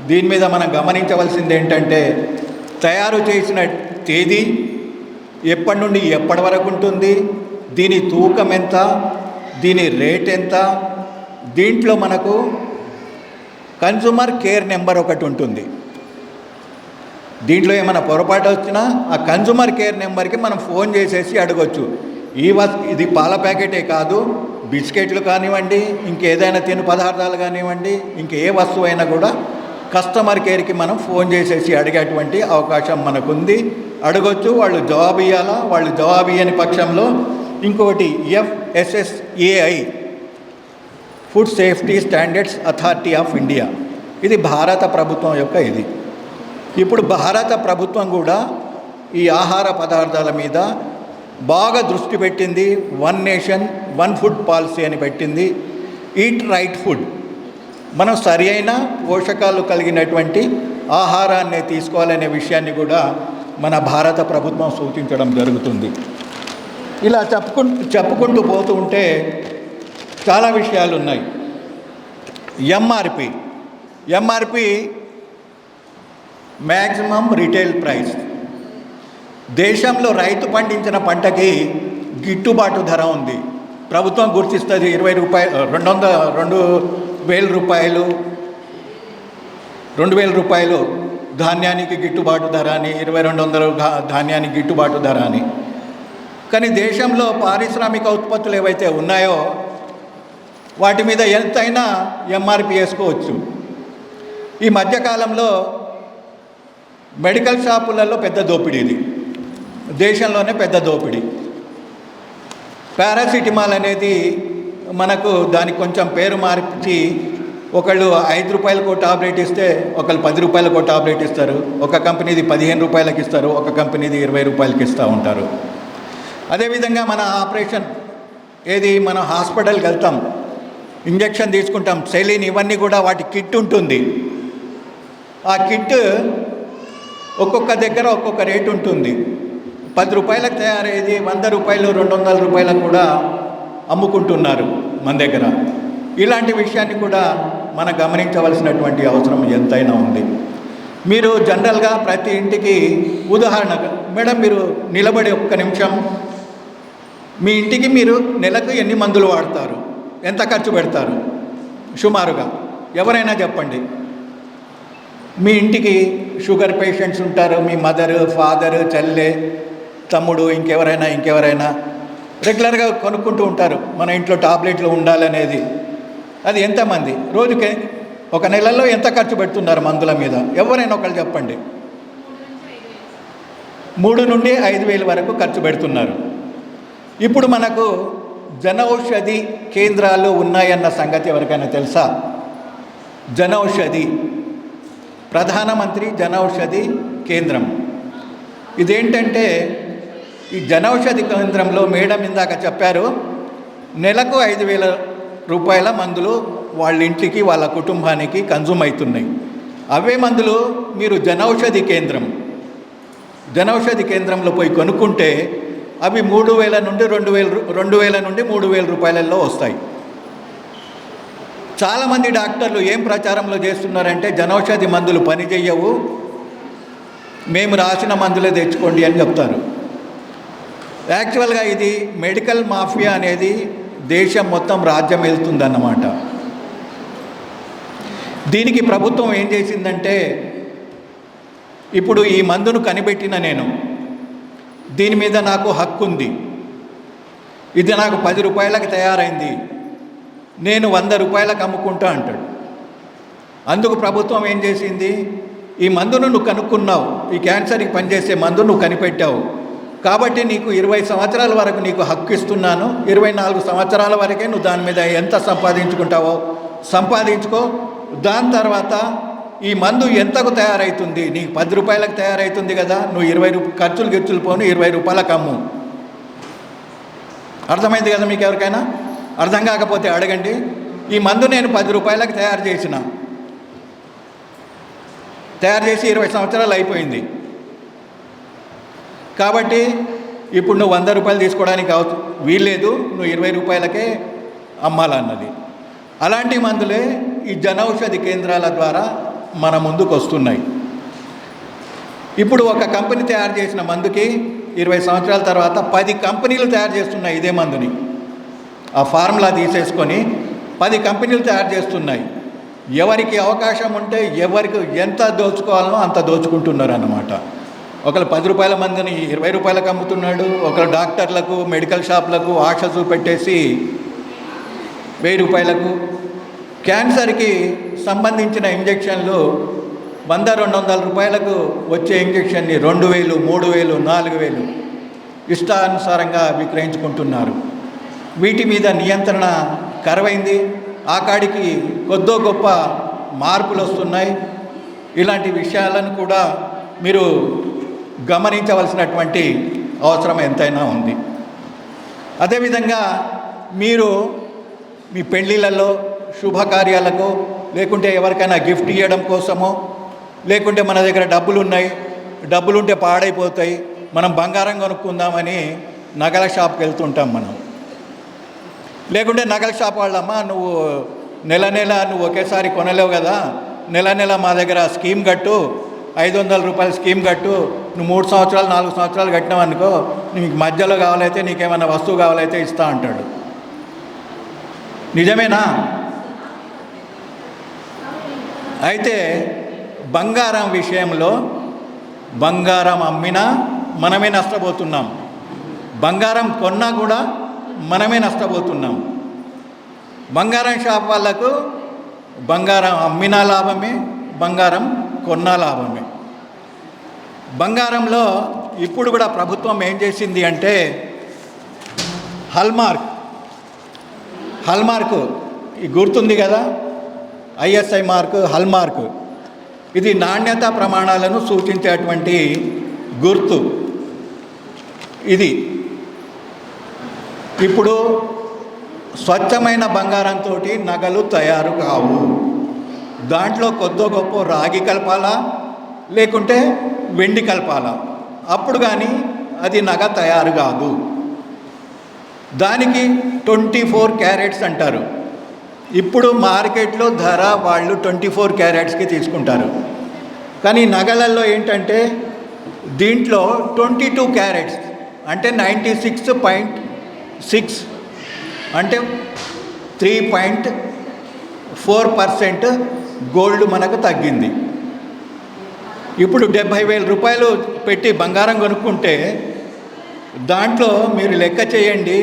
దీని మీద మనం గమనించవలసింది ఏంటంటే తయారు చేసిన తేదీ, ఎప్పటి నుండి ఎప్పటి వరకు ఉంటుంది, దీని తూకం ఎంత, దీని రేట్ ఎంత, దీంట్లో మనకు కన్జ్యూమర్ కేర్ నెంబర్ ఒకటి ఉంటుంది. దీంట్లో ఏమైనా పొరపాటు వచ్చినా ఆ కన్జ్యూమర్ కేర్ నెంబర్కి మనం ఫోన్ చేసేసి అడగొచ్చు, ఇది పాల ప్యాకెటే కాదు, బిస్కెట్లు కానివ్వండి, ఇంకేదైనా తిను పదార్థాలు కానివ్వండి, ఇంకే వస్తువు అయినా కూడా కస్టమర్ కేర్కి మనం ఫోన్ చేసేసి అడిగేటువంటి అవకాశం మనకుంది. అడగొచ్చు, వాళ్ళు జవాబు ఇవ్వాలా. వాళ్ళు జవాబు ఇవ్వని పక్షంలో ఇంకొకటి FSSAI, food safety standards authority of India, ఇది భారత ప్రభుత్వం యొక్క ఇది. ఇప్పుడు భారత ప్రభుత్వం కూడా ఈ ఆహార పదార్థాల మీద బాగా దృష్టి పెట్టింది. 1 నేషన్ 1 ఫుడ్ పాలసీ అని పెట్టింది. ఈట్ రైట్ ఫుడ్, మనం సరి అయిన పోషకాలు కలిగినటువంటి ఆహారాన్ని తీసుకోవాలనే విషయాన్ని కూడా మన భారత ప్రభుత్వం సూచించడం జరుగుతుంది. ఇలా చెప్పుకుంటూ పోతూ ఉంటే చాలా విషయాలు ఉన్నాయి. MRP maximum retail price. దేశంలో రైతు పండించిన పంటకి గిట్టుబాటు ధర ఉంది. ప్రభుత్వం గుర్తిస్తుంది. 20 రూపాయలు, 2,000 రూపాయలు, 2,000 రూపాయలు ధాన్యానికి గిట్టుబాటు ధర అని, 2,200 ధాన్యానికి గిట్టుబాటు ధర అని. కానీ దేశంలో పారిశ్రామిక ఉత్పత్తులు ఏవైతే ఉన్నాయో వాటి మీద ఎంతైనా ఎంఆర్పి వేసుకోవచ్చు. ఈ మధ్యకాలంలో మెడికల్ షాపులలో పెద్ద దోపిడీ, ఇది దేశంలోనే పెద్ద దోపిడీ. పారాసిటమాల్ అనేది మనకు దానికి కొంచెం పేరు మార్చి ఒకళ్ళు 5 రూపాయలకు టాబ్లెట్ ఇస్తే ఒకళ్ళు 10 రూపాయలకు టాబ్లెట్ ఇస్తారు. ఒక కంపెనీది 15 రూపాయలకి ఇస్తారు, ఒక కంపెనీది 20 రూపాయలకి ఇస్తూ ఉంటారు. అదేవిధంగా మన ఆపరేషన్ ఏది, మనం హాస్పిటల్కి వెళ్తాం, ఇంజెక్షన్ తీసుకుంటాం, సెలిన్, ఇవన్నీ కూడా వాటి కిట్ ఉంటుంది. ఆ కిట్ ఒక్కొక్క దగ్గర ఒక్కొక్క రేటు ఉంటుంది. 10 రూపాయలకు తయారయ్యేది 100 రూపాయలు, 200 రూపాయలకు కూడా అమ్ముకుంటున్నారు మన దగ్గర. ఇలాంటి విషయాన్ని కూడా మనం గమనించవలసినటువంటి అవసరం ఎంతైనా ఉంది. మీరు జనరల్గా ప్రతి ఇంటికి, ఉదాహరణకు మేడం మీరు నిలబడి ఒక్క నిమిషం, మీ ఇంటికి మీరు నెలకు ఎన్ని మందులు వాడతారు, ఎంత ఖర్చు పెడతారు సుమారుగా? ఎవరైనా చెప్పండి. మీ ఇంటికి షుగర్ పేషెంట్స్ ఉంటారు, మీ మదరు, ఫాదరు, చెల్లె, తమ్ముడు, ఇంకెవరైనా రెగ్యులర్గా కొనుక్కుంటూ ఉంటారు మన ఇంట్లో టాబ్లెట్లు ఉండాలనేది. అది ఎంతమంది రోజుకి, ఒక నెలలో ఎంత ఖర్చు పెడుతున్నారు మందుల మీద? ఎవరైనా ఒకళ్ళు చెప్పండి. 3 నుండి 5,000 వరకు ఖర్చు పెడుతున్నారు. ఇప్పుడు మనకు జనౌషధి కేంద్రాలు ఉన్నాయన్న సంగతి ఎవరికైనా తెలుసా? జనౌషధి, ప్రధానమంత్రి జనౌషధి కేంద్రం. ఇదేంటంటే, ఈ జనౌషధి కేంద్రంలో మేడం ఇందాక చెప్పారు, నెలకు 5,000 రూపాయల మందులు వాళ్ళ ఇంటికి, వాళ్ళ కుటుంబానికి కన్జ్యూమ్ అవుతున్నాయి. అవే మందులు మీరు జనౌషధి కేంద్రంలో పోయి కొనుక్కుంటే అవి 3,000 నుండి 2,000 నుండి 3,000 రూపాయలలో వస్తాయి. చాలామంది డాక్టర్లు ఏం ప్రచారంలో చేస్తున్నారంటే, జనౌషధి మందులు పనిచేయవు, మేము రాసిన మందులే తెచ్చుకోండి అని చెప్తారు. యాక్చువల్గా ఇది మెడికల్ మాఫియా అనేది దేశం మొత్తం రాజ్యం వెళ్తుందన్నమాట. దీనికి ప్రభుత్వం ఏం చేసిందంటే, ఇప్పుడు ఈ మందును కనిపెట్టిన నేను, దీని మీద నాకు హక్కు ఉంది, ఇది నాకు 10 రూపాయలకు తయారైంది, నేను 100 రూపాయలకు అమ్ముకుంటా అంటాడు. అందుకు ప్రభుత్వం ఏం చేసింది, ఈ మందును నువ్వు కనుక్కున్నావు, ఈ క్యాన్సర్కి పనిచేసే మందు నువ్వు కనిపెట్టావు, కాబట్టి నీకు 20 సంవత్సరాల వరకు నీకు హక్కు ఇస్తున్నాను, 24 సంవత్సరాల వరకే నువ్వు దాని మీద ఎంత సంపాదించుకుంటావో సంపాదించుకో. దాని తర్వాత ఈ మందు ఎంతకు తయారవుతుంది, నీకు 10 రూపాయలకు తయారవుతుంది కదా, నువ్వు 20 ఖర్చులు పోను 20 రూపాయలకు అమ్ము. అర్థమైంది కదా మీకు? ఎవరికైనా అర్థం కాకపోతే అడగండి. ఈ మందు నేను 10 రూపాయలకు తయారు చేసి 20 సంవత్సరాలు అయిపోయింది, కాబట్టి ఇప్పుడు నువ్వు 100 రూపాయలు తీసుకోవడానికి వీల్లేదు, నువ్వు 20 రూపాయలకే అమ్మాలన్నది. అలాంటి మందులే ఈ జనౌషధి కేంద్రాల ద్వారా మన ముందుకు వస్తున్నాయి. ఇప్పుడు ఒక కంపెనీ తయారు చేసిన మందుకి 20 సంవత్సరాల తర్వాత 10 కంపెనీలు తయారు చేస్తున్నాయి ఇదే మందుని. ఆ ఫార్ములా తీసేసుకొని 10 కంపెనీలు తయారు చేస్తున్నాయి. ఎవరికి అవకాశం ఉంటే ఎవరికి ఎంత దోచుకోవాలనో అంత దోచుకుంటున్నారు అన్నమాట. ఒకరు 10 రూపాయల మందుని 20 రూపాయలకు అమ్ముతున్నాడు, ఒకరు డాక్టర్లకు, మెడికల్ షాపులకు ఆశ చూపెట్టేసి రూపాయలకు. క్యాన్సర్కి సంబంధించిన ఇంజెక్షన్లు 100-200 రూపాయలకు వచ్చే ఇంజెక్షన్ని 2000, 3000, 4000 ఇష్టానుసారంగా విక్రయించుకుంటున్నారు. వీటి మీద నియంత్రణ కరువైంది. ఆ కాడికి కొద్దో గొప్ప మార్పులు వస్తున్నాయి. ఇలాంటి విషయాలను కూడా మీరు గమనించవలసినటువంటి అవసరం ఎంతైనా ఉంది. అదేవిధంగా మీరు మీ పెళ్ళిళ్ళలో, శుభకార్యాలకు, లేకుంటే ఎవరికైనా గిఫ్ట్ ఇవ్వడం కోసమో, లేకుంటే మన దగ్గర డబ్బులుంటే పాడైపోతాయి, మనం బంగారం కొనుక్కుందామని నగల షాప్కి వెళ్తుంటాం మనం. లేకుంటే నగల షాప్ వాళ్ళమ్మా, నువ్వు నెల నువ్వు ఒకేసారి కొనలేవు కదా, నెల మా దగ్గర స్కీమ్ కట్టు, 500 రూపాయల స్కీమ్ కట్టు, నువ్వు 3 సంవత్సరాలు 4 సంవత్సరాలు కట్టినావు అనుకో, నీకు మధ్యలో కావాలైతే, నీకేమన్నా వస్తువు కావాలైతే ఇస్తా అంటాడు. నిజమేనా? అయితే బంగారం విషయంలో బంగారం అమ్మినా మనమే నష్టపోతున్నాం, బంగారం కొన్నా కూడా మనమే నష్టపోతున్నాం. బంగారం షాప్ వాళ్ళకు బంగారం అమ్మినా లాభమే, బంగారం కొన్నా లాభమే. బంగారంలో ఇప్పుడు కూడా ప్రభుత్వం ఏం చేసింది అంటే హల్మార్క్ ఈ గుర్తుంది కదా, ISI మార్కు, హాల్మార్క్, ఇది నాణ్యతా ప్రమాణాలను సూచించేటువంటి గుర్తు. ఇది ఇప్పుడు స్వచ్ఛమైన బంగారంతో నగలు తయారు కావు. దాంట్లో కొద్దో గొప్ప రాగి కలపాలా, లేకుంటే వెండి కలపాలా, అప్పుడు కానీ అది నగ తయారు కాదు. దానికి 24 క్యారెట్స్ అంటారు. ఇప్పుడు మార్కెట్లో ధర వాళ్ళు 24 క్యారెట్స్కి తీసుకుంటారు. కానీ నగలల్లో ఏంటంటే దీంట్లో 22 క్యారెట్స్ అంటే 96.6 అంటే 3.4% గోల్డ్ మనకు తగ్గింది. ఇప్పుడు 70,000 రూపాయలు పెట్టి బంగారం కొనుక్కుంటే దాంట్లో మీరు లెక్క చేయండి,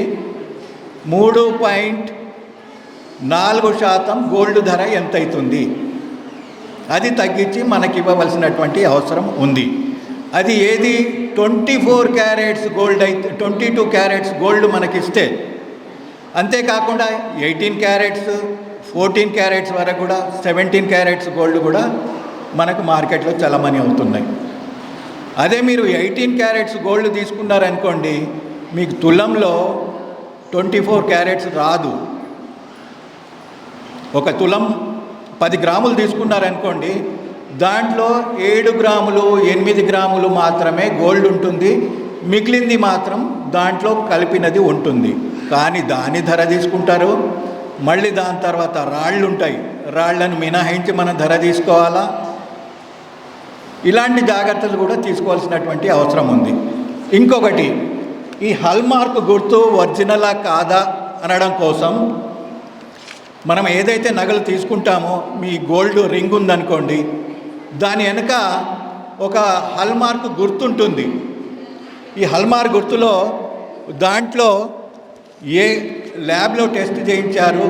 3.4% గోల్డ్ ధర ఎంత అవుతుంది. అది తగ్గించి మనకి ఇవ్వవలసినటువంటి అవసరం ఉంది. అది ఏది 24 క్యారెట్స్ గోల్డ్ అయితే 22 క్యారెట్స్ గోల్డ్ మనకిస్తే, అంతేకాకుండా 18 క్యారెట్స్ 14 క్యారెట్స్ వరకు కూడా 17 క్యారెట్స్ గోల్డ్ కూడా మనకు మార్కెట్లో చలమణి అవుతున్నాయి. అదే మీరు 18 క్యారెట్స్ గోల్డ్ తీసుకున్నారనుకోండి, మీకు తులంలో 24 క్యారెట్స్ రాదు. ఒక తులం 10 గ్రాములు తీసుకున్నారనుకోండి, దాంట్లో 7 గ్రాములు 8 గ్రాములు మాత్రమే గోల్డ్ ఉంటుంది, మిగిలింది మాత్రం దాంట్లో కలిపినది ఉంటుంది. కానీ దాని ధర తీసుకుంటారు. మళ్ళీ దాని తర్వాత రాళ్ళు ఉంటాయి, రాళ్లను మినహాయించి మనం ధర తీసుకోవాలా. ఇలాంటి జాగ్రత్తలు కూడా తీసుకోవాల్సినటువంటి అవసరం ఉంది. ఇంకొకటి, ఈ హాల్మార్క్ గుర్తు ఒరిజినలా కాదా అనడం కోసం మనం ఏదైతే నగలు తీసుకుంటామో, మీ గోల్డ్ రింగ్ ఉందనుకోండి, దాని వెనుక ఒక హాల్మార్క్ గుర్తుంటుంది. ఈ హాల్మార్క్ గుర్తులో దాంట్లో ఏ ల్యాబ్లో టెస్ట్ చేయించారు,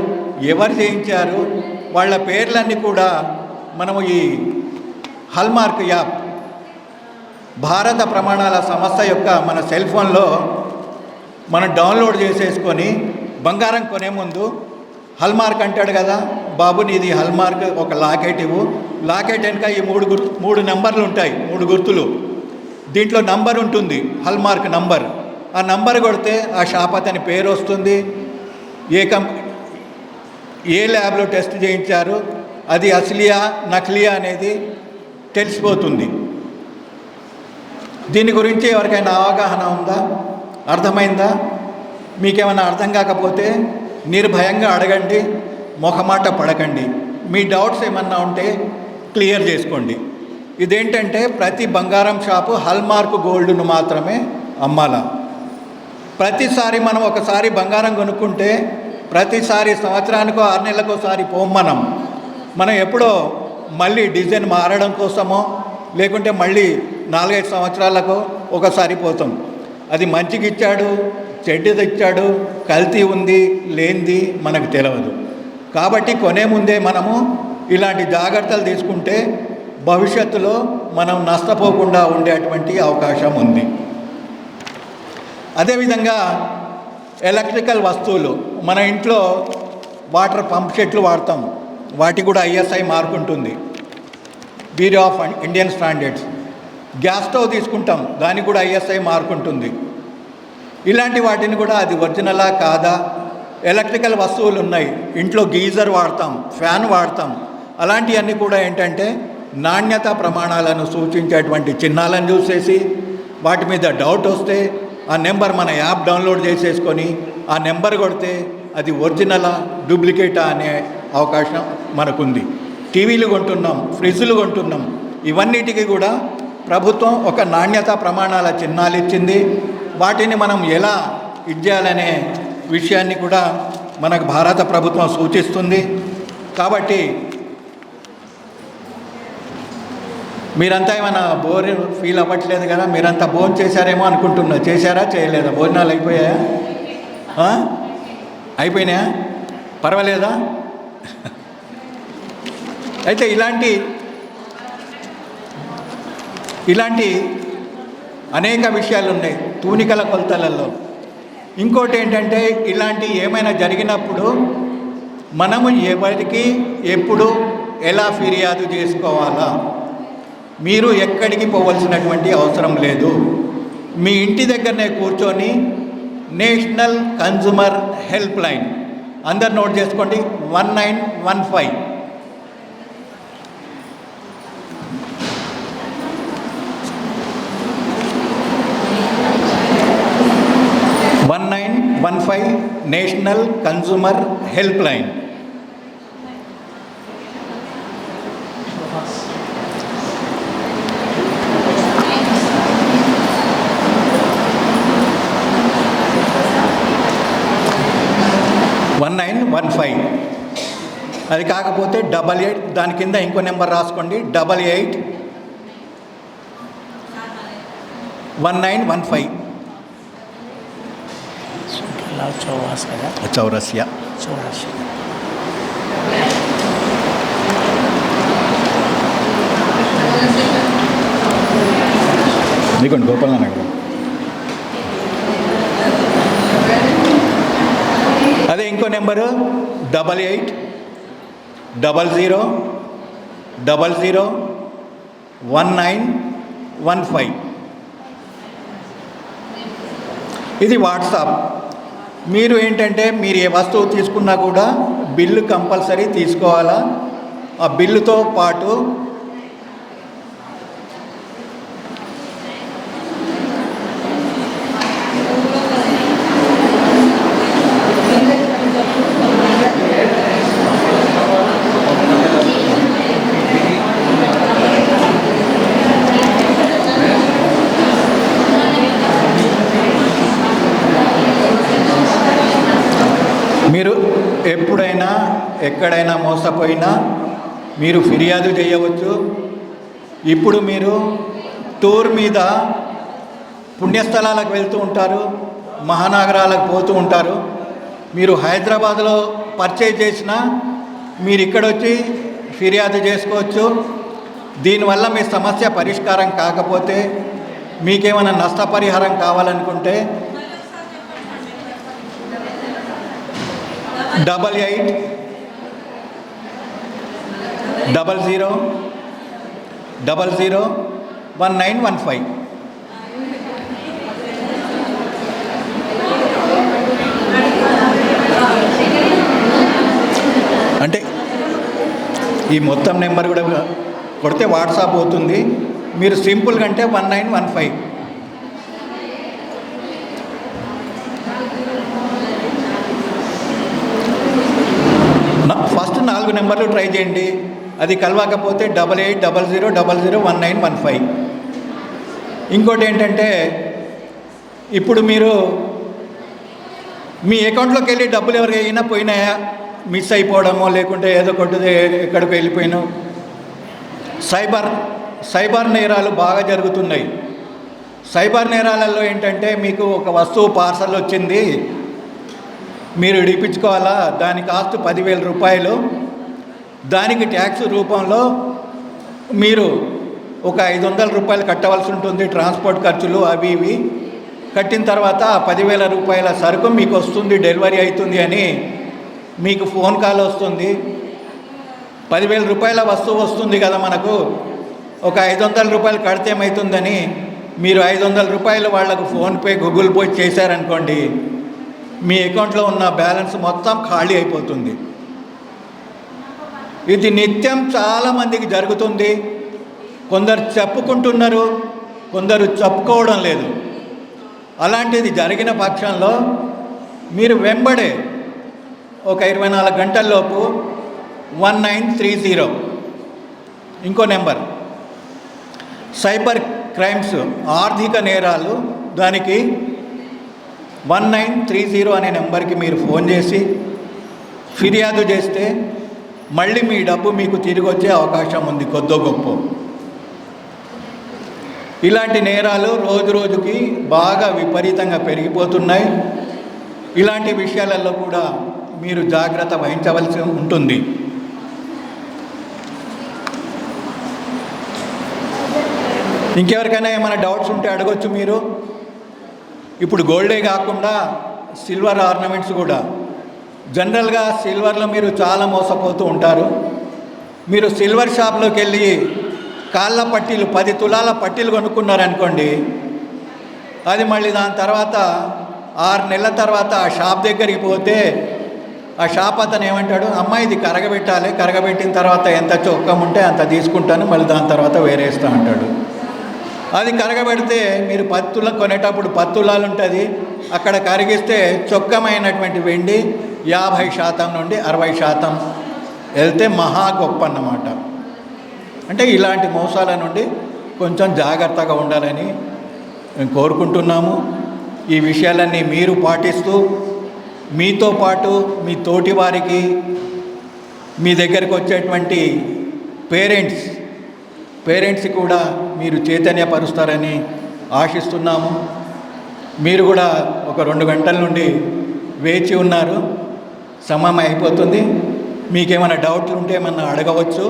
ఎవరు చేయించారు, వాళ్ళ పేర్లన్నీ కూడా మనము ఈ హాల్మార్క్ యాప్, భారత ప్రమాణాల సంస్థ యొక్క మన సెల్ ఫోన్లో మనం డౌన్లోడ్ చేసేసుకొని బంగారం కొనే ముందు హాల్మార్క్ అంటాడు కదా, బాబు నీది హాల్మార్క్ ఒక లాకెట్ ఇవ్వు. లాకెట్ వెనుక ఈ 3 నెంబర్లు ఉంటాయి, 3 గుర్తులు. దీంట్లో నంబర్ ఉంటుంది, హాల్మార్క్ నంబర్. ఆ నంబర్ కొడితే ఆ షాప్ అతని పేరు వస్తుంది, ఏ ల్యాబ్లో టెస్ట్ చేయించారు, అది అసలియా నకిలియా అనేది తెలిసిపోతుంది. దీని గురించి ఎవరికైనా అవగాహన ఉందా? అర్థమైందా? మీకేమైనా అర్థం కాకపోతే నిర్భయంగా అడగండి, మొహమాట పడకండి. మీ డౌట్స్ ఏమన్నా ఉంటే క్లియర్ చేసుకోండి. ఇదేంటంటే ప్రతి బంగారం షాపు హాల్మార్క్ గోల్డ్ను మాత్రమే అమ్మాలా. ప్రతిసారి మనం ఒకసారి బంగారం కొనుక్కుంటే ప్రతిసారి సంవత్సరానికో 6 నెలలకోసారి మనం ఎప్పుడో మళ్ళీ డిజైన్ మారడం కోసమో, లేకుంటే మళ్ళీ 4-5 సంవత్సరాలకు ఒకసారి పోతాం. అది మంచిగా ఇచ్చాడు, చెడ్డది ఇచ్చాడు, కల్తీ ఉంది లేనిది మనకు తెలియదు. కాబట్టి కొనే ముందే మనము ఇలాంటి జాగ్రత్తలు తీసుకుంటే భవిష్యత్తులో మనం నష్టపోకుండా ఉండేటువంటి అవకాశం ఉంది. అదేవిధంగా ఎలక్ట్రికల్ వస్తువులు, మన ఇంట్లో వాటర్ పంప్ సెట్లు వాడతాం, వాటికి కూడా ISI మార్క్ ఉంటుంది, bureau of Indian standards. Gas stove తీసుకుంటాం, దానికి కూడా ISI మార్క్ ఉంటుంది. ఇలాంటి వాటిని కూడా అది ఒరిజినలా కాదా, ఎలక్ట్రికల్ వస్తువులు ఉన్నాయి, ఇంట్లో గీజర్ వాడతాం, ఫ్యాన్ వాడతాం, అలాంటివన్నీ కూడా ఏంటంటే నాణ్యత ప్రమాణాలను సూచించేటువంటి చిహ్నాలను చూసేసి వాటి మీద డౌట్ వస్తే ఆ నెంబర్ మన యాప్ డౌన్లోడ్ చేసేసుకొని ఆ నెంబర్ కొడితే అది ఒరిజినలా డూప్లికేటా అనే అవకాశం మనకుంది. టీవీలు కొంటున్నాం, ఫ్రిడ్జ్లు కొంటున్నాం, ఇవన్నిటికీ కూడా ప్రభుత్వం ఒక నాణ్యత ప్రమాణాల చిహ్నాలు ఇచ్చింది. వాటిని మనం ఎలా ఇచ్చేయాలనే విషయాన్ని కూడా మనకు భారత ప్రభుత్వం సూచిస్తుంది. కాబట్టి మీరంతా ఏమైనా బోర్ ఫీల్ అవ్వట్లేదు కదా, మీరంతా భోజనం చేశారేమో అనుకుంటున్నా. చేశారా చేయలేదా? భోజనాలు అయిపోయాయా? అయిపోయినాయా? పర్వాలేదా? అయితే ఇలాంటి అనేక విషయాలు ఉన్నాయి తూనికల కొలతలలో. ఇంకోటి ఏంటంటే ఇలాంటి ఏమైనా జరిగినప్పుడు మనము ఎవరికి ఎప్పుడు ఎలా ఫిర్యాదు చేసుకోవాలా, మీరు ఎక్కడికి పోవలసినటువంటి అవసరం లేదు. మీ ఇంటి దగ్గరనే కూర్చొని నేషనల్ కన్జ్యూమర్ హెల్ప్ లైన్, అందరు నోట్ చేసుకోండి, 1915. 1915 నేషనల్ కన్జ్యూమర్ హెల్ప్ లైన్. అది కాకపోతే 88, దాని కింద ఇంకో నెంబర్ రాసుకోండి, 881915 చౌరసియా. మీకోండి గోపాలనగర్. అదే ఇంకో నెంబరు 8800001915. ఇది వాట్సాప్. మీరు ఏంటంటే మీరు ఏ వస్తువు తీసుకున్నా కూడా బిల్లు కంపల్సరీ తీసుకోవాలా. ఆ బిల్లుతో పాటు మీరు ఎప్పుడైనా ఎక్కడైనా మోసపోయినా మీరు ఫిర్యాదు చేయవచ్చు. ఇప్పుడు మీరు టూర్ మీద పుణ్యస్థలాలకు వెళ్తూ ఉంటారు, మహానగరాలకు పోతూ ఉంటారు. మీరు హైదరాబాద్లో పర్చేజ్ చేసినా మీరు ఇక్కడొచ్చి ఫిర్యాదు చేసుకోవచ్చు. దీనివల్ల మీ సమస్య పరిష్కారం కాకపోతే, మీకేమైనా నష్టపరిహారం కావాలనుకుంటే 8800001915. అంటే ఈ మొత్తం నెంబర్ కూడా కొడితే వాట్సాప్ అవుతుంది. మీరు సింపుల్గా అంటే 1915. ఫస్ట్ 4 నెంబర్లు ట్రై చేయండి. అది కలవకపోతే 8800001915. ఇంకోటి ఏంటంటే ఇప్పుడు మీరు మీ అకౌంట్లోకి వెళ్ళి డబ్బులు ఎవరికైనా పోయినాయా, మిస్ అయిపోవడమో లేకుంటే ఏదో కొట్టుదే ఎక్కడికి వెళ్ళిపోయినా, సైబర్ నేరాలు బాగా జరుగుతున్నాయి. సైబర్ నేరాలలో ఏంటంటే మీకు ఒక వస్తువు పార్సల్ వచ్చింది, మీరు ఇడిపించుకోవాలా, దాని కాస్ట్ 10,000 రూపాయలు, దానికి ట్యాక్స్ రూపంలో మీరు ఒక 500 రూపాయలు కట్టవలసి ఉంటుంది, ట్రాన్స్పోర్ట్ ఖర్చులు అవి ఇవి కట్టిన తర్వాత 10,000 రూపాయల సరుకు మీకు వస్తుంది, డెలివరీ అవుతుంది అని మీకు ఫోన్ కాల్ వస్తుంది. 10,000 రూపాయల వస్తువు వస్తుంది కదా మనకు, ఒక 500 రూపాయలు కడితే ఏమవుతుందని మీరు 500 రూపాయలు వాళ్లకు ఫోన్పే గూగుల్ పే చేశారనుకోండి, మీ అకౌంట్లో ఉన్న బ్యాలెన్స్ మొత్తం ఖాళీ అయిపోతుంది. ఇది నిత్యం చాలామందికి జరుగుతుంది. కొందరు చెప్పుకుంటున్నారు, కొందరు చెప్పుకోవడం లేదు. అలాంటిది జరిగిన పక్షంలో మీరు వెంబడే ఒక 24 గంటల్లోపు 1930 ఇంకో నెంబర్, సైబర్ క్రైమ్స్ ఆర్థిక నేరాలు, దానికి 1930 అనే నెంబర్కి మీరు ఫోన్ చేసి ఫిర్యాదు చేస్తే మళ్ళీ మీ డబ్బు మీకు తిరిగి వచ్చే అవకాశం ఉంది కొద్దో గొప్ప. ఇలాంటి నేరాలు రోజు రోజుకి బాగా విపరీతంగా పెరిగిపోతున్నాయి. ఇలాంటి విషయాలలో కూడా మీరు జాగ్రత్త వహించవలసి ఉంటుంది. ఇంకెవరికైనా ఏమైనా డౌట్స్ ఉంటే అడగొచ్చు మీరు. ఇప్పుడు గోల్డే కాకుండా సిల్వర్ ఆర్నమెంట్స్ కూడా, జనరల్గా సిల్వర్లో మీరు చాలా మోసపోతూ ఉంటారు. మీరు సిల్వర్ షాప్లోకి వెళ్ళి కాళ్ళ పట్టీలు 10 తులాల పట్టీలు కొనుక్కున్నారనుకోండి, అది మళ్ళీ దాని తర్వాత 6 నెలల తర్వాత ఆ షాప్ దగ్గరికి పోతే ఆ షాప్ అతను ఏమంటాడు, అమ్మ ఇది కరగబెట్టాలి, కరగబెట్టిన తర్వాత ఎంత చొక్కం ఉంటే అంత తీసుకుంటాను, మళ్ళీ దాని తర్వాత వేరేస్తా అంటాడు. అది కరగబెడితే మీరు 10 తులం కొనేటప్పుడు 10 తులాలు ఉంటుంది, అక్కడ కరిగిస్తే చొక్కమైనటువంటి వెండి 50% నుండి 60% వెళ్తే మహా గొప్ప అన్నమాట. అంటే ఇలాంటి మోసాల నుండి కొంచెం జాగ్రత్తగా ఉండాలని మేము కోరుకుంటున్నాము. ఈ విషయాలన్నీ మీరు పాటిస్తూ మీతో పాటు మీ తోటి వారికి, మీ దగ్గరికి వచ్చేటువంటి పేరెంట్స్ కూడా మీరు చైతన్యపరుస్తారని ఆశిస్తున్నాము. మీరు కూడా ఒక 2 గంటల నుండి వేచి ఉన్నారు, సమయం అయిపోతుంది. మీకేమైనా డౌట్లు ఉంటే ఏమన్నా అడగవచ్చు,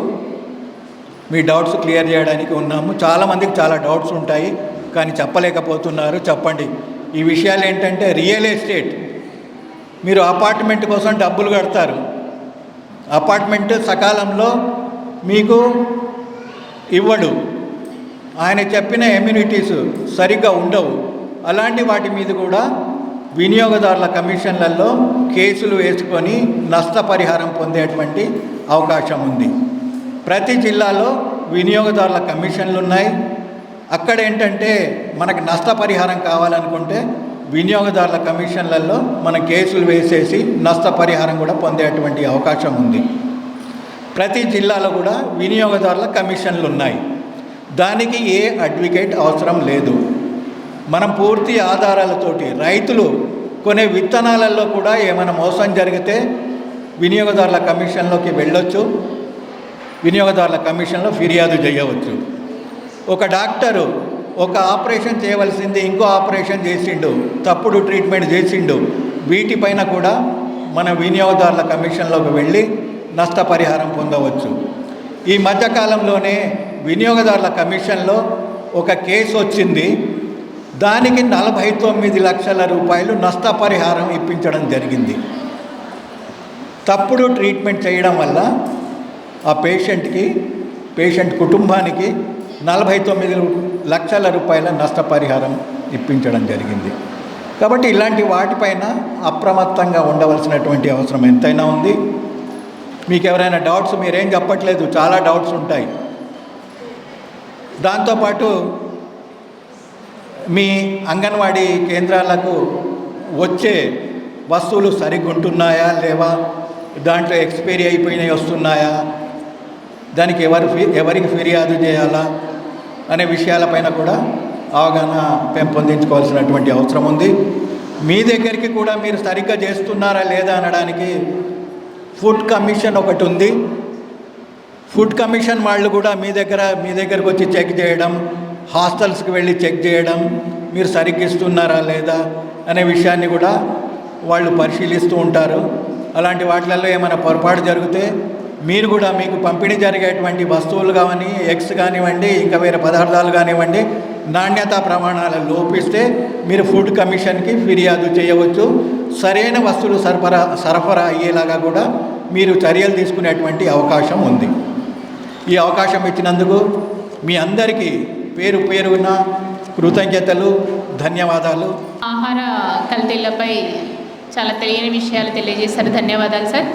మీ డౌట్స్ క్లియర్ చేయడానికి ఉన్నాము. చాలామందికి చాలా డౌట్స్ ఉంటాయి కానీ చెప్పలేకపోతున్నారు. చెప్పండి. ఈ విషయాలు ఏంటంటే రియల్ ఎస్టేట్, మీరు అపార్ట్మెంట్ కోసం డబ్బులు కడతారు, అపార్ట్మెంట్ సకాలంలో మీకు ఇవ్వడు, ఆయన చెప్పిన ఎమ్యూనిటీస్ సరిగ్గా ఉండవు. అలాంటి వాటి మీద కూడా వినియోగదారుల కమిషన్లలో కేసులు వేసుకొని నష్టపరిహారం పొందేటువంటి అవకాశం ఉంది. ప్రతి జిల్లాలో వినియోగదారుల కమిషన్లు ఉన్నాయి. అక్కడ ఏంటంటే మనకు నష్టపరిహారం కావాలనుకుంటే వినియోగదారుల కమిషన్లలో మనం కేసులు వేసేసి నష్టపరిహారం కూడా పొందేటువంటి అవకాశం ఉంది. ప్రతి జిల్లాలో కూడా వినియోగదారుల కమిషన్లు ఉన్నాయి. దానికి ఏ అడ్వకేట్ అవసరం లేదు. మనం పూర్తి ఆధారాలతోటి రైతులు కొనే విత్తనాలలో కూడా ఏమైనా మోసం జరిగితే వినియోగదారుల కమిషన్లోకి వెళ్ళొచ్చు, వినియోగదారుల కమిషన్లో ఫిర్యాదు చేయవచ్చు. ఒక డాక్టరు ఒక ఆపరేషన్ చేయవలసింది ఇంకో ఆపరేషన్ చేసిండు, తప్పుడు ట్రీట్మెంట్ చేసిండు, వీటిపైన కూడా మన వినియోగదారుల కమిషన్లోకి వెళ్ళి నష్టపరిహారం పొందవచ్చు. ఈ మధ్యకాలంలోనే వినియోగదారుల కమిషన్లో ఒక కేసు వచ్చింది, దానికి 49 లక్షల రూపాయలు నష్టపరిహారం ఇప్పించడం జరిగింది. తప్పుడు ట్రీట్మెంట్ చేయడం వల్ల ఆ పేషెంట్ కుటుంబానికి 49 లక్షల రూపాయల నష్టపరిహారం ఇప్పించడం జరిగింది. కాబట్టి ఇలాంటి వాటిపైన అప్రమత్తంగా ఉండవలసినటువంటి అవసరం ఎంతైనా ఉంది. మీకు ఎవరైనా డౌట్స్, మీరేం చెప్పట్లేదు, చాలా డౌట్స్ ఉంటాయి. దాంతోపాటు మీ అంగన్వాడీ కేంద్రాలకు వచ్చే వస్తువులు సరిగ్గా ఉంటున్నాయా లేవా, దాంట్లో ఎక్స్పైరీ అయిపోయినవి వస్తున్నాయా, దానికి ఎవరికి ఫిర్యాదు చేయాలా అనే విషయాలపైన కూడా అవగాహన పెంపొందించుకోవాల్సినటువంటి అవసరం ఉంది. మీ దగ్గరికి కూడా మీరు సరిగ్గా చేస్తున్నారా లేదా అనడానికి ఫుడ్ కమిషన్ ఒకటి ఉంది. ఫుడ్ కమిషన్ వాళ్ళు కూడా మీ దగ్గరకు వచ్చి చెక్ చేయడం, హాస్టల్స్కి వెళ్ళి చెక్ చేయడం, మీరు సరిగ్గా ఇస్తున్నారా లేదా అనే విషయాన్ని కూడా వాళ్ళు పరిశీలిస్తూ ఉంటారు. అలాంటి వాటిలలో ఏమైనా పొరపాటు జరిగితే మీరు కూడా మీకు పంపిణీ జరిగేటువంటి వస్తువులు కానీ ఎగ్స్ కానివ్వండి, ఇంకా వేరే పదార్థాలు కానివ్వండి, నాణ్యతా ప్రమాణాలు లోపిస్తే మీరు ఫుడ్ కమిషన్కి ఫిర్యాదు చేయవచ్చు. సరైన వస్తువులు సరఫరా అయ్యేలాగా కూడా మీరు చర్యలు తీసుకునేటువంటి అవకాశం ఉంది. ఈ అవకాశం ఇచ్చినందుకు మీ అందరికీ పేరు పేరున కృతజ్ఞతలు, ధన్యవాదాలు. ఆహార కల్తీలపై చాలా తెలియని విషయాలు తెలియజేశారు. ధన్యవాదాలు సార్.